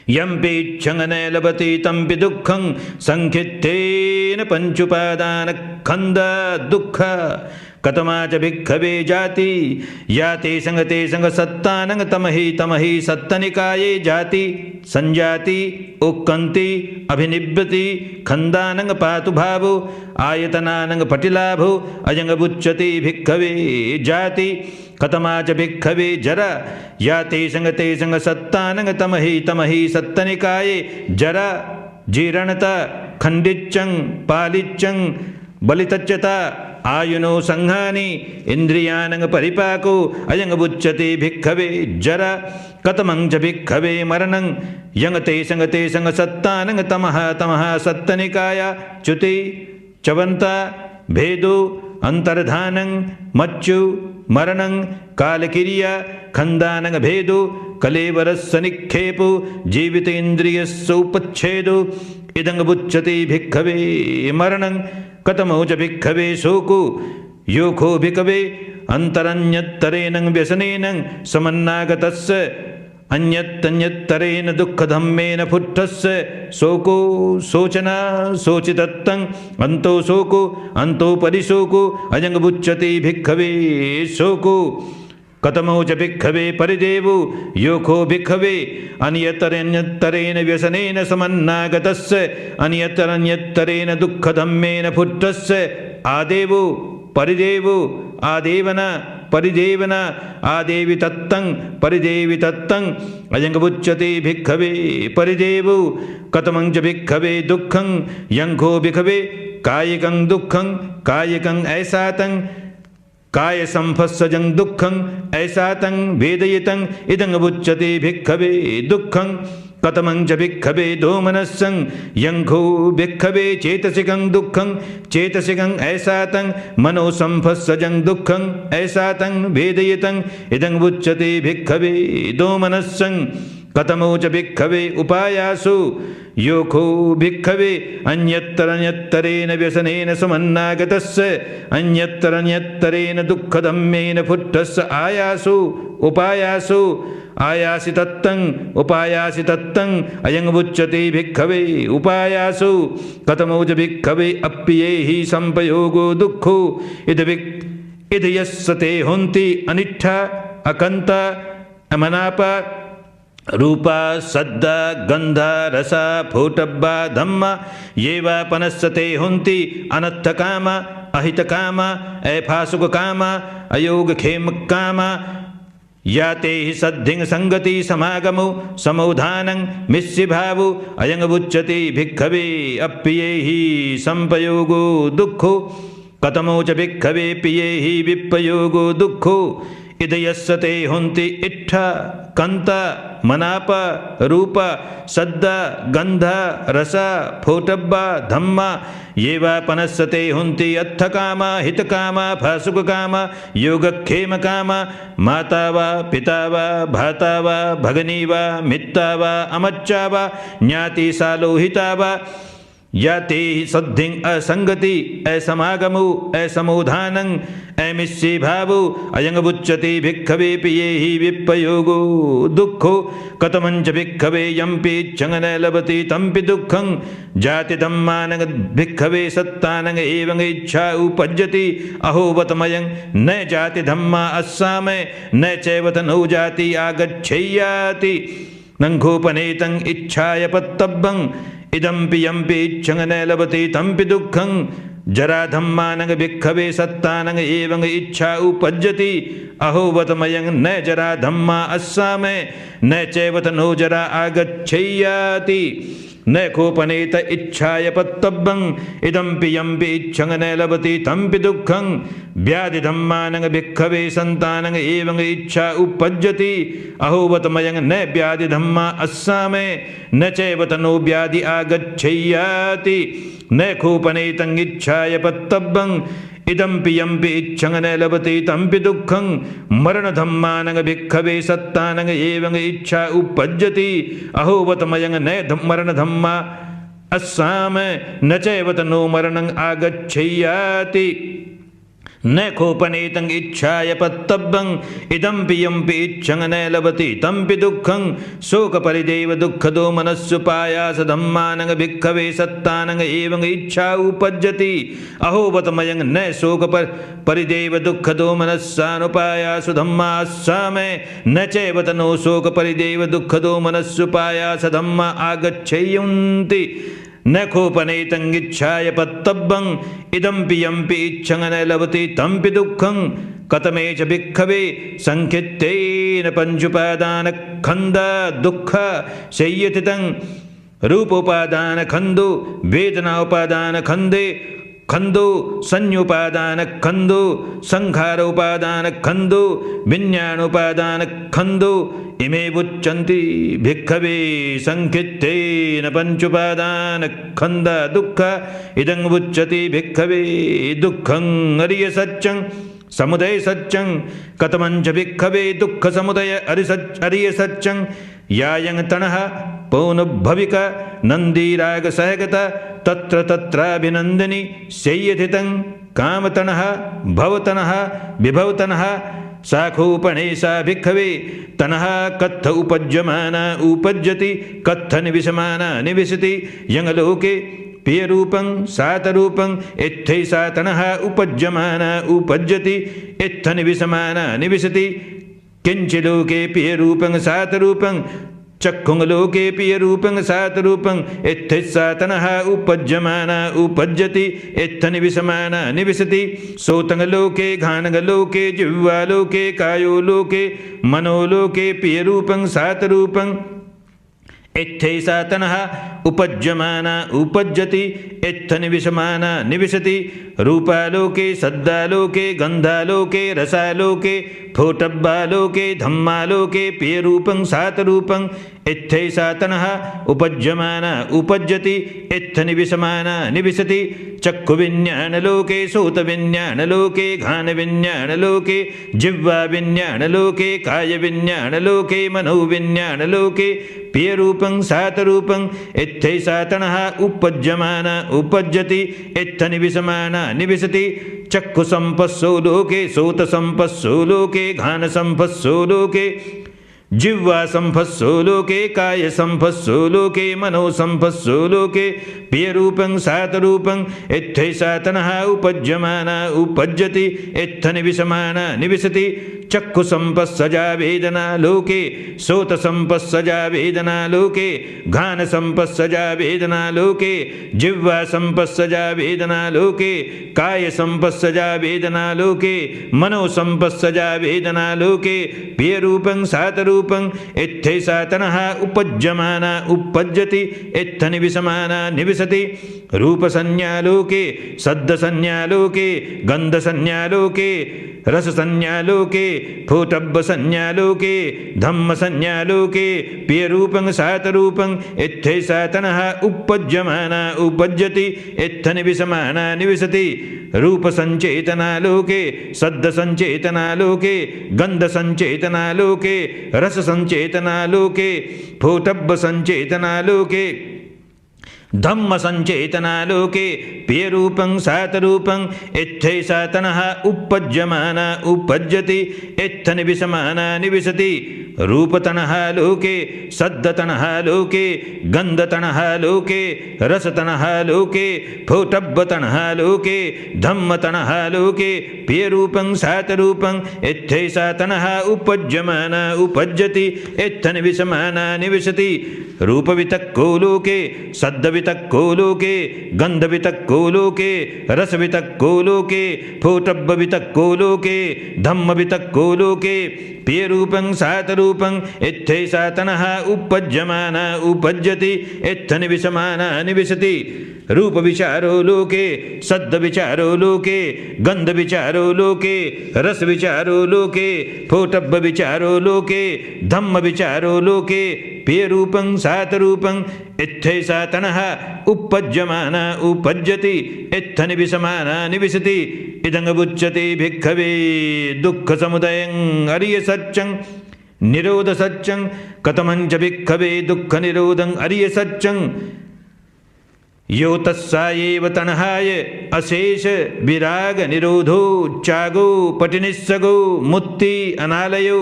यं पेच्छं न लभते तंपि दुःखं संखित्तेन पंचुपादानस्कन्धा दुःख कतमा च भिक्खवे जाति याते संगते संग सत्तानंग तमहि सत्तनिकाये जाति संजाति उक्कन्ति अभिनिव्यति खंदानंग पातु भावो आयतनानंग पटिलाभो अयंग बुच्यते भिक्खवे जाति कतमा च भिक्खवे जरा याते संगते संग सत्तानंग तमहि सत्तनिकाये जरा जीर्णता खंडिच्चं पालिच्चं बलितच्चता आयुनो संहानि इंद्रियानंग परिपाको अयंग बुच्यते भिक्खवे जरा कतमं च भिक्खवे मरणं यंगते संगते संग सत्तानंग तमः सत्तनिकाया च्युति चवंता भेदो अंतर्धानं मच्चु मरणं कालकिरिया खंदानंग भेदो कलेवरस्य निक्षेपो जीवितेन्द्रियस्योपच्छेदो इदं बुच्यते भिक्खवे मरणं कतमो च भिक्खवे शोको योखो भिक्खवे अंतरन्यत्तरेण व्यसनेन समन्नागतस्य अन्यत्तरेण दुःखधम्मेन फुट्टस्य शोको शोचना शोचितत्तं अंतो शोको अंतो परिशोको अयं बुच्यते भिक्खवे शोको कतमो च भिक्खवे परिदेवो योखो भिक्खवे अन्यतरेण व्यसनेन समन्नागतस्य अन्यतरेण दुःखधम्मेन फुट्टस्य आदेवो परिदेवो आदेवना परिदेवना आदेवि तत्तं परिदेवि तत्तं अयं बुच्यते भिक्खवे परिदेवो कतमं च भिक्खवे दुःखं यंखो भिक्खवे कायिकं दुःखं कायिकं ऐसा तं काय संफस्सजं दुःखं ऐसा तं वेदयितं इदं बुच्यते भिक्खवे दुःखं कतमं च भिक्खवे दोमनस्सं यंखो भिक्खवे चेतसिकं दुःखं चेतसिकं ऐसा तं मनो संफस्सजं दुःखं ऐसा तं वेदयितं इदं बुच्यते भिक्खवे दोमनस्सं कतमो च भिक्खवे उपायासु योखो भिक्खवे अन्यत्तरेण व्यसनेन समन्नागतस्य अन्यत्तरेण दुःखधम्मेन फुट्टस्य आयासु उपायासु आयासि तत्तं अयं बुच्यते भिक्खवे उपायासु कतमो च भिक्खवे अप्येहि संपयोगो दुःखो इद यस्य ते होन्ति अनिष्ठा अकन्ता अमनापा रूपा सद्दा गंधा रसा फोटब्बा धम्मा ये वा पनस्सते होन्ति अनर्थकामा अहितकामा ऐफासुककामा अयोगक्षेमकामा याते हि सद्धिं संगति समागमो समोधानं मिस्सिभावो अयंगमुच्यते भिक्खवे अप्रियैहि संपयोगो दुःखो कतमो च भिक्खवे प्रियैहि विप्रयोगो दुःखो इदयस्सते हुन्ति इट्ठ कंत मनाप रूप सद्द गंध रस फोटब्ब धम्म ये वा पनस्सते हुन्ति अत्थ काम हित काम फासुक काम योगक्षेम काम माता वा पिता वा भाता वा भगनी वा मित्ता वा अमच्चा वा ज्ञाति सालोहिता वा याते हि सद्धिं असंगति असमागमो असमोधानं अमिष्ये भावो अयंगमुच्यते भिक्खवे प्रियैहि विप्रयोगो दुःखो कथमञ्च भिक्खवे यम्पि इच्छं न लभते तम्पि दुःखं जाति धम्मानं भिक्खवे सत्तानं एवं इच्छा उपज्यति अहोवतमयं न जाति धम्मा अस्सामे न चैव नो जाति आगच्छेयाति नंघोपनेतं इच्छाय पत्तब्बं इदम्पि यम्पि इच्छं न लभते तम्पि दुःखं जरा धम्मानं भिक्खवे सत्तानं एवं इच्छा उपज्यति अहोवतमयं न जरा धम्मा अस्सामे न चैव नो जरा आगच्छेयाति न कोपनेत इच्छाय पत्तब्बं इदम्पि यम्पि इच्छं न लभते तम्पि दुःखं व्याधि धम्मानं भिक्खवे सन्तानं एवं इच्छा उपज्यति अहोवतमयं न व्याधि धम्मा अस्सामे न चैव नो व्याधि आगच्छेयाति न कोपनेतं इच्छाय पत्तब्बं इदम्पि यम्पि इच्छं न लभते तम्पि दुःखं मरणधम्मानं भिक्खवे सत्तानं एवं इच्छा उपज्यति अहोवतमयं न मरणधम्मा अस्सामे न चैव नो मरणं आगच्छेयाति न कोपनेतं इच्छाय पत्तब्बं इदम्पि यम्पि इच्छं न लभते तम्पि दुःखं शोकपरिदेव दुःखदो मनस्सुपायास धम्मानं भिक्खवे सत्तानं एवं इच्छा उपज्यति अहोवतमयं न शोकपरिदेव दुःखदो मनस्सानुपायासु धम्मा अस्सामे न चैव नो शोकपरिदेव दुःखदो मनस्सुपायास धम्मा आगच्छेयन्ति न कोपनेतं इच्छाय पत्तब्बं इदम्पि यम्पि इच्छं न लभते तम्पि दुःखं कतमे च भिक्खवे संख्यितेन पंचुपादानखंड दुःख शय्यतितं रूपोपादानखंडो वेदनोपादानखंडे खंडो संयुपादानखंडो संखारोपादानखंडो विज्ञानोपादानखंडो इमे उच्यन्ति भिक्खवे संख्यितेन पंचुपादानखंड दुःख इदं उच्यते भिक्खवे दुःखं अरिय सत्यं समुदय सत्यं कथमञ्च भिक्खवे दुःख समुदय अरिय सत्यं यायं तणः पौनभविक नन्दीराग सहगत तत्र तत्राभिनन्दिनी शय्यथितं कामतणः भवतनः विभवतनः शाखोपणेशा भिक्खवे तनः कत्थ उपज्यमाना उपज्यति कत्थ निविशमाना निविशति यंगलोके प्रियरूपं सातरूपं इत्थैषा तणः उपज्यमाना उपज्यति इत्थ निविशमाना निविशति किंचिलोके प्रियरूपं सातरूपं चक्षुंगलोके प्रियरूपं सातरूपं इत्थैषा तणः उपज्यमाना उपज्यति इत्थ निविशमाना निविशति सोतंगलोके घानगलोके जिह्वालोके कायोलोके मनोलोके प्रियरूपं सातरूपं इत्थैषा तणः उपज्यमाना उपज्यति इत्थ निविशमाना निविशति रूपालोके सद्दालोके गंधालोके रसालोके फोटब्बालोके धम्मालोके प्रियरूपं सातरूपं इत्थैषा तणः उपज्यमाना उपज्यति इत्थ निविशमाना निविशति चक्षुविज्ञानलोके सोतविज्ञानलोके घानविज्ञानलोके जिह्वाविज्ञानलोके कायविज्ञानलोके मनोविज्ञानलोके प्रियरूपं सातरूपं इत्थैषा तणः उपज्यमाना उपज्यति इत्थ निविशमाना निविशति चक्षुसंपस्सो लोके सोतसंपस्सो लोके घानसंपस्सो लोके जिह्वा संपत्सु लोके काय संपत्सु लोके मनो संपत्सु लोके पेयरूपं सातरूपं इत्थैसा तनः उपज्यमाना उपज्यति इत्थ निविशमाना निविशति चक्षु संपत्सजा वेदना लोके सोत संपत्सजा वेदना लोके घान संपत्सजा वेदना लोके जिह्वा संपत्सजा वेदना लोके काय संपत्सजा वेदना लोके मनो संपत्सजा वेदना लोके पेयरूपं सातरूपं इत्थैसा तनः उपज्यमाना उपज्यति इत्थ निविशमाना निविशति रूपसंज्ञालोके सद्दसंज्ञालोके गन्धसंज्ञालोके रससंज्ञालोके फोटब्बसंज्ञालोके धम्मसंज्ञालोके पेयरूपं सातरूपं इत्थैसा तनः उपज्यमाना उपज्यति इत्थ निविशमाना निविशति रूपसंचेतनालोके सद्दसंचेतनालोके गन्धसंचेतनालोके रससंचेतनालोके फोटब्बसंचेतनालोके धम्म संचेतनालोके पेयरूपं सातरूपं इत्थैसा तनः उपज्यमाना उपज्यति इत्थ निविशमाना निविशति रूपतनः लोके सद्दतनः लोके गन्धतनः लोके रसतनः लोके फोटब्बतनः लोके धम्मतनः लोके पेयरूपं सातरूपं इत्थैसा तनः उपज्यमाना उपज्यति इत्थ निविशमाना निविशति रूपवितक्को लोके सद्दवितक्को लोके गन्धवितक्को लोके रसवितक्को लोके फोटब्बवितक्को लोके धम्मवितक्को लोके पेयरूपं सातरूपं इत्थैसा तनः उपज्यमाना उपज्यति इत्थ निविशमाना निविशति रूपविचारो लोके सद्दविचारो लोके गन्धविचारो लोके रसविचारो लोके फोटब्बविचारो लोके धम्मविचारो लोके पेयरूपं सातरूपं इत्थैसा तनः उपज्यमाना उपज्यति इत्थ निविशमाना निविशति इदङ्गमुच्यते भिक्खवे दुःखसमुदयं अरियसत्यं निरोधसत्यं कथमञ्च भिक्खवे दुःखनिरोधं अरियसत्यं यो तस्सायेव तनहाय अशेष विराग निरोधो चागो पटिनिस्सगो मुक्ति अनालयो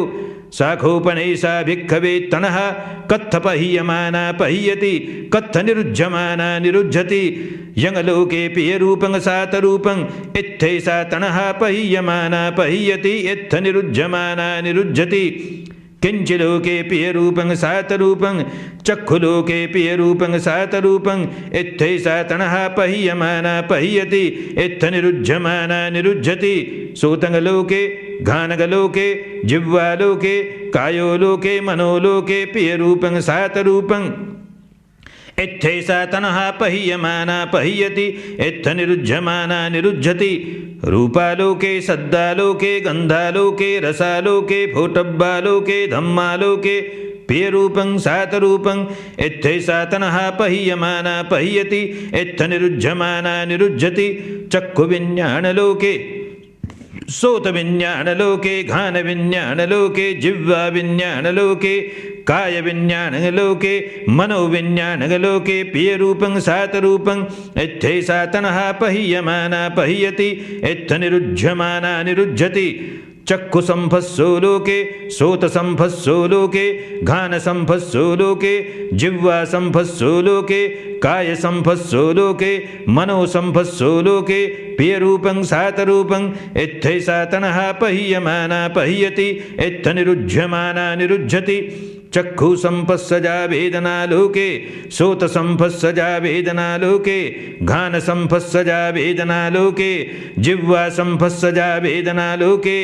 शाखोपनैषा भिक्खवे तनः कत्थ पह्यमाना पह्यति कत्थ निरुज्यमाना निरुज्यति यङ्लोके पेयरूपं सातरूपं इत्थैषा तनः पह्यमाना पह्यति इत्थ निरुज्यमाना निरुज्यति किञ्चिलोके पेयरूपं सातरूपं चक्षुलोके पेयरूपं सातरूपं इत्थैषा तनः पह्यमाना पह्यति इत्थ निरुज्यमाना निरुज्यति सोतङ्गलोके घानगलोके जिह्वालोके कायोलोके मनोलोके पेयरूपं सातरूपं इत्थैषा तनः पह्यमाना पह्यति इत्थ निरुज्यमाना निरुज्यति रूपालोके सद्दालोके गन्धालोके रसालोके फोटब्बालोके धम्मालोके पेयरूपं सातरूपं इत्थैषा तनः पह्यमाना पह्यति इत्थ निरुज्यमाना निरुज्यति चक्षुविज्ञानलोके सोतविज्ञानलोके घानविज्ञानलोके जिह्वाविज्ञानलोके कायविज्ञानलोके मनोविज्ञानलोके पेयरूपं सातरूपं इत्थैषा तनः पह्यमाना पह्यति इत्थ निरुज्यमाना निरुज्यति चक्षुसंभत्सो लोके सोतसंभत्सो लोके घानसंभत्सो लोके जिह्वासंभत्सो लोके कायसंभत्सो लोके मनोसंभत्सो लोके पेयरूपं सातरूपं इत्थैषा तनः पह्यमाना पह्यति इत्थ निरुज्यमाना निरुज्यति चक्षुसंपत्सजा वेदनालोके सोतसंपत्सजा वेदनालोके घानसंपत्सजा वेदनालोके जिह्वासंपत्सजा वेदनालोके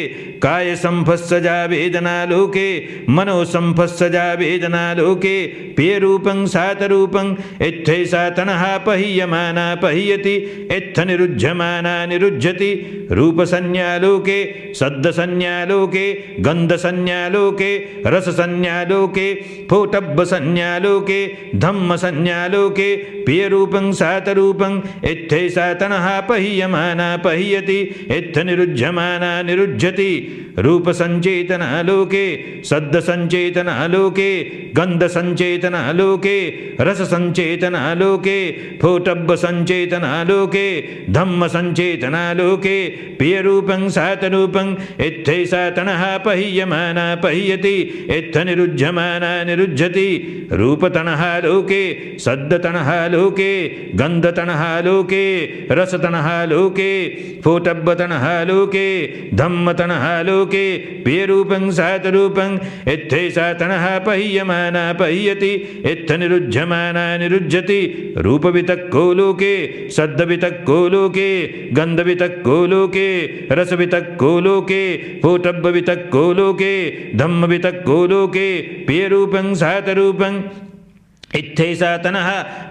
कायसंपत्सजा वेदनालोके मनोसंपत्सजा वेदनालोके पेयरूपं सातरूपं इत्थैषा तनः पह्यमाना पह्यति इत्थ निरुज्यमाना निरुज्यति रूपसंज्ञालोके सद्दसंज्ञालोके गन्धसंज्ञालोके रससंज्ञालोके संज्ञालोके फोटब्बसंज्ञालोके धम्मसंज्ञालोके पियरूपं सातरूपं इत्थैसा तणः पह्यमाना पह्यति इत्थ निरुज्यमाना निरुज्यति रूपसंचेतनालोके सद्दसंचेतनालोके गन्धसंचेतनालोके रससंचेतनालोके फोटब्बसंचेतनालोके धम्मसंचेतनालोके पियरूपं सातरूपं इत्थैसा तणः पह्यमाना पह्यति इत्थ निरुज्यमाना निरुज्यति रूपतणः लोके सद्दतणः लोके गन्धतणः लोके रसतणः लोके फोटब्बतणः लोके धम्मतणः लोके पियरूपं सातरूपं इत्थैसा तणः पह्यमाना पह्यति इत्थ निरुज्यमाना निरुज्यति रूपवितक्को लोके सद्दवितक्को लोके गन्धवितक्को लोके रसवितक्को लोके फोटब्बवितक्को लोके धम्मवितक्को लोके पियरूपं सातरूपं इत्थैसा तणः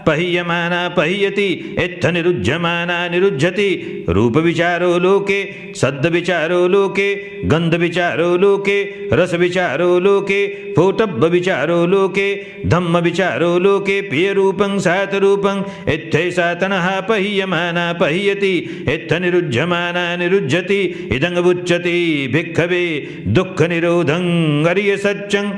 पह्यमाना पह्यति इत्थ निरुज्यमाना निरुज्यति रूपविचारो लोके सद्दविचारो लोके गन्धविचारो लोके रसविचारो लोके फोटब्बविचारो लोके धम्मविचारो लोके पियरूपं सातरूपं इत्थैसा तणः पह्यमाना पह्यति इत्थ निरुज्यमाना निरुज्यति इदं उच्यते भिक्खवे दुःखनिरोधं अरियसत्यं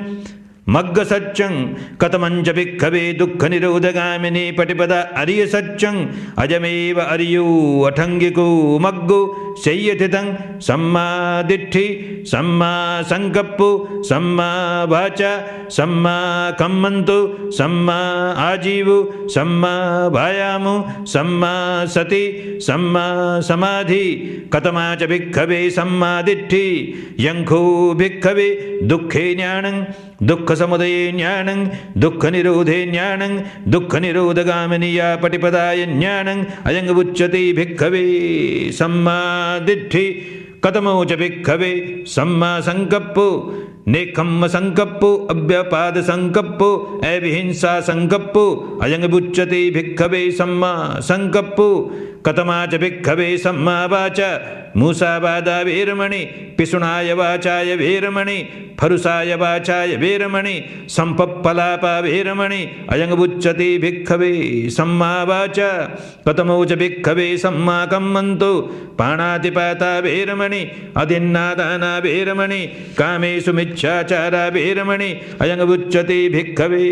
मग्ग सच्चं कथमंच भिक्खवे दुःख निरोधगामिनी पटिपद अरिय सच्चं अजमेव अरियो अठंगिको मग्गो शय्यथितं सम्मा दिट्ठि सम्मा संकप्पो सम्मा वाचा सम्मा कम्मन्तो सम्मा आजीवो सम्मा वायामो सम्मा सति सम्मा समाधि कथमा च भिक्खवे सम्मा दिट्ठि यंखो भिक्खवे दुःखे ज्ञानं दुःख समुदये ज्ञानं दुःख निरोधे ज्ञानं दुःख निरोधगामिनीया पटिपदाय ज्ञानं अयं उच्यते भिक्खवे सम्मा दिट्ठि कथमो च भिक्खवे सम्मा संकप्पो नेखम्म संकप्पो अव्यपाद संकप्पो अविहिंसा संकप्पो अयं उच्यते भिक्खवे सम्मा संकप्पो कथमा च भिक्खवे सम्मा वाचा मूसावादा वीरमणि पिशुणाय वाचाय वीरमणि फरुसाय वाचाय वीरमणि संपप्पलापा वीरमणि अयं उच्यते भिक्खवे सम्मा वाचा कथमो च भिक्खवे सम्मा कम्मन्तो पाणातिपाता वीरमणि अदिन्नादाना वीरमणि कामेषु मिच्छाचारा वीरमणि अयं उच्यते भिक्खवे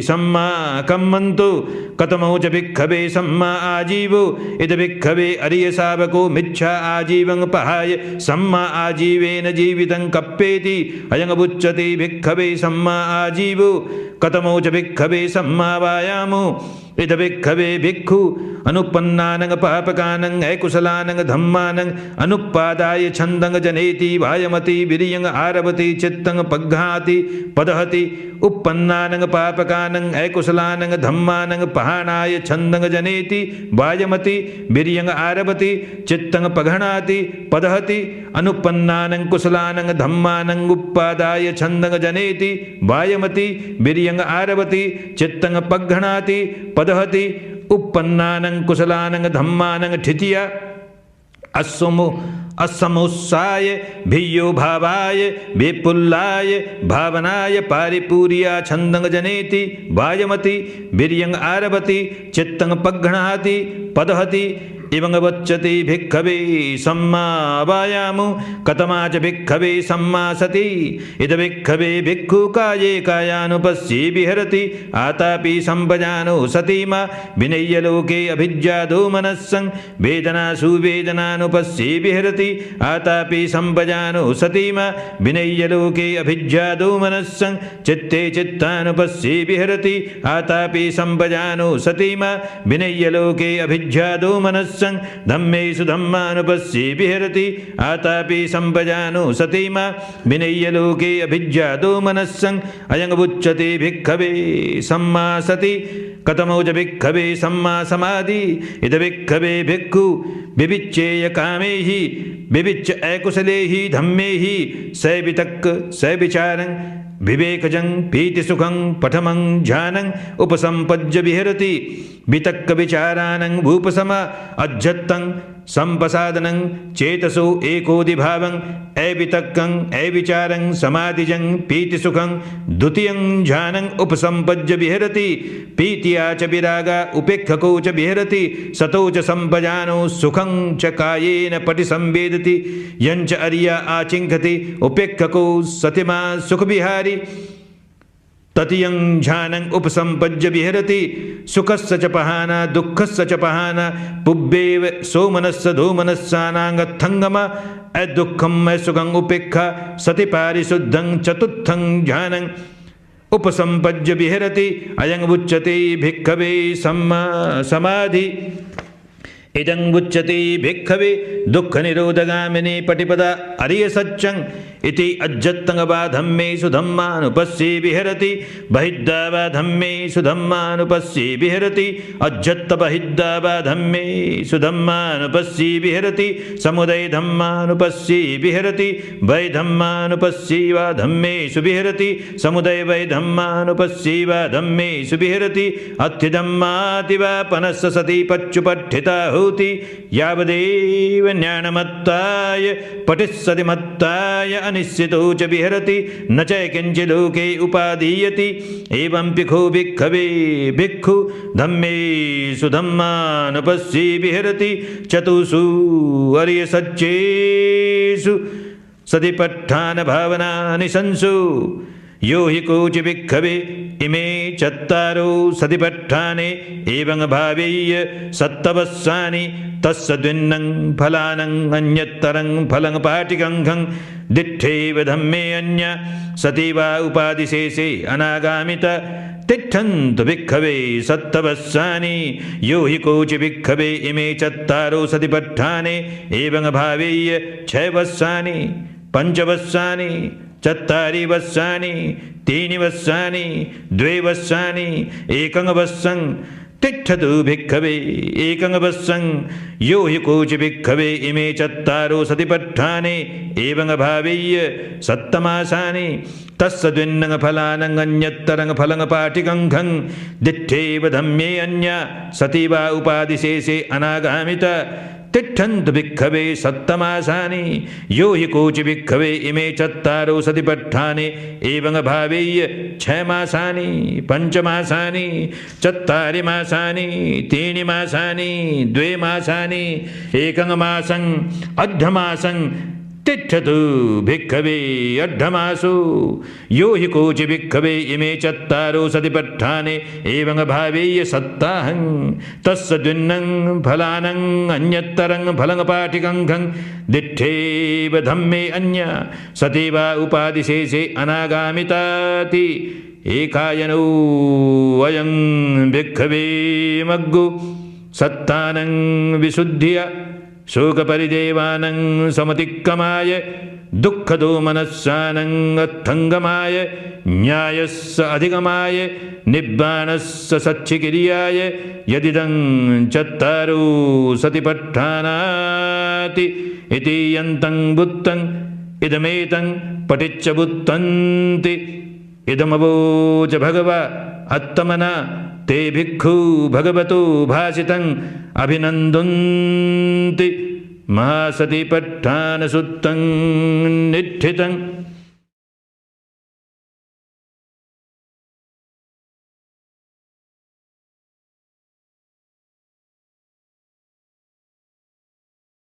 सम्मा कम्मन्तो कथमो च भिक्खवे सम्मा आजीवो इद भिक्खवे अरिय शावको मिच्छा आजीवं पहाय सम्मा आजीवेन जीवितं कप्पेति अयं उच्यते भिक्खवे सम्मा आजीवो कथमो च भिक्खवे सम्मा वायामो इद भिक्खवे भिक्खु अनुपन्नानं पापकानं अकुशलानं धम्मानं अनुपादाय छन्दं जनेति वायमति विरियं आरभति चित्तं पग्घाति पदहति उपन्नानं पापकानं अकुशलानं धम्मानं पहानाय छन्दं जनेति वायमति विरियं आरभति चित्तं पघनाति पदहति अनुपन्नानं कुशलानं धम्मानं उपादाय छन्दं जनेति वायमति विरियं आरभति चित्तं पघनाति पदहति उपन्नानं कुशलानं धम्मानं ठितिया असमुत्साय भियो भावाय विपुल्लाय भावनाय पारिपूर्या छन्दं जनेति वायमति वीर्यं आरभति चित्तं पघ्नाति पदहति इवं वच्यते भिक्खवे सम्मा वायामो कथमा च भिक्खवे सम्मा सति इद भिक्खवे भिक्खु काये कायानुपस्ये विहरति आतापि संपजानो सतीमा विनय्य लोके अभिज्ञादो मनस्सं वेदनासु वेदनानुपस्ये विहरति आतापि संपजानो सतीमा विनय्य लोके अभिज्ञादो मनस्सं चित्ते चित्तानुपस्ये विहरति आतापि संपजानो सतीमा विनय्य लोके अभिज्ञादो मनस्सं धम्मेषु धम्मानुपस्ये विहरति आतापि संपजानो सतीमा विनय्य लोके अभिज्ञातो मनस्सं अयं उच्यते भिक्खवे सम्मा सति कथमो च भिक्खवे सम्मा समाधि इद भिक्खवे भिक्खु विविच्येय कामैः विविच्य अकुशलैः धम्मैः सवितक्क सविचारं विवेकजं पीतिसुखं पठमं ध्यानं उपसंपज्य विहरति वितक्क विचारानं भूपसम अज्जत्तं संप्रसादनं चेतसो एकोदिभावं अवितक्कं अविचारं समाधिजं पीतिसुखं द्वितीयं ध्यानं उपसंपज्य विहरति पीतिया च विरागा उपेक्षको च विहरति सतो च संपजानो सुखं च कायेन पटि संवेदति यञ्च अर्या आचिङ्खति उपेक्षको सतिमा सुखविहारी ततीयं ध्यानं उपसंपज्य विहरति सुखस्य च पहाना दुःखस्य च पहाना पुब्बेव सोमनस्य धूमनस्सानाङ्गत्थङ्गम अदुःखं सुखं उपेक्षा सति पारिशुद्धं चतुर्थं ध्यानं उपसंपज्य विहरति अयं उच्यते भिक्खवे समाधि इदं उच्यते भिक्खवे दुःखनिरोधगामिनी पटिपदा अरियसच्चं इति अज्जत्तङ्गवाधम्मेषु धम्मानुपस्ये विहरति बहिद्दावाधम्मेषु धम्मानुपस्ये विहरति अज्जत्तबहिद्दावाधम्मेषु धम्मानुपस्ये विहरति समुदय धम्मानुपस्ये विहरति वैधम्मानुपस्ये वा धम्मेषु विहरति समुदय वैधम्मानुपस्ये वा धम्मेषु विहरति अत्थिधम्माति वा पनस्य सति पच्युपठिता होति यावदेव ज्ञानमत्ताय पठिस्सति मत्ताय अनिश्चितो च विहरति न च किञ्चिलोके उपाधीयति एवं भिक्खु भिक्खवे भिक्खु धम्मेषु धम्मानुपस्ये विहरति चतुषु अर्यसच्चेषु सतिपट्ठान भावनानि संसु यो हि कोचि भिक्खवे इमे चत्तारो सतिपट्ठाने एवं भावेय्य सत्तवस्सानि तस्य द्विन्नं फलानं अन्यत्तरं फलं पाटिकङ्घं दिट्ठेव धम्मे अन्य सति वा उपादिशेषे अनागामित तिष्ठन्तु भिक्खवे सत्तवस्सानि यो हि कोचि भिक्खवे इमे चत्तारो सतिपट्ठाने एवं भावेय्य छयवस्सानि पञ्चवस्सानि चत्तारि वस्सानि त्रीणि वस्सानि द्वे वस्सानि एकं वस्सं तिष्ठतु भिक्खवे एकं वस्सं यो हि कोचि भिक्खवे इमे चत्तारो सतिपट्ठाने एवं भावेय्य सत्तमासानि तस्य द्विन्नं फलानं अन्यत्तरं फलं पाटिकङ्घं दिट्ठेव धम्मे अन्य सति वा उपादिशेषे अनागामित तिष्ठन्तु भिक्खवे सत्तमासानि यो हि कोचि भिक्खवे इमे चत्तारो सतिपट्ठाने एवं भावेय्य छयमासानि पञ्चमासानि चत्तारि मासानि त्रीणि मासानि द्वे मासानि एकं मासं अर्धमासं तिष्ठतु भिक्खवे अर्धमासु यो हि कोचि भिक्खवे इमे चत्तारो सतिपट्ठाने एवं भावेय्य सत्ताहं तस्य द्विन्नं फलानं अन्यत्तरं फलं पाटिकङ्घं दिट्ठेव धम्मे अन्य सति वा उपादिशेषे अनागामिताति एकायनो अयं भिक्खवे मग्गु सत्तानं विशुद्ध्य शोकपरिदेवानं समतिक्कमाय दुःखदोमनस्सानं अत्थङ्गमाय न्यायस्य अधिगमाय निब्बाणस्य सच्चिकिर्याय यदिदं चत्तारो सतिपट्ठानाति इति यन्तं बुत्तं इदमेतं पठिच्च बुत्तन्ति इदमवोच भगवा अत्तमना ते भिक्खु भगवतो भासितं अभिनन्दन्ति महासतिपट्ठानसुत्तं निठ्ठितं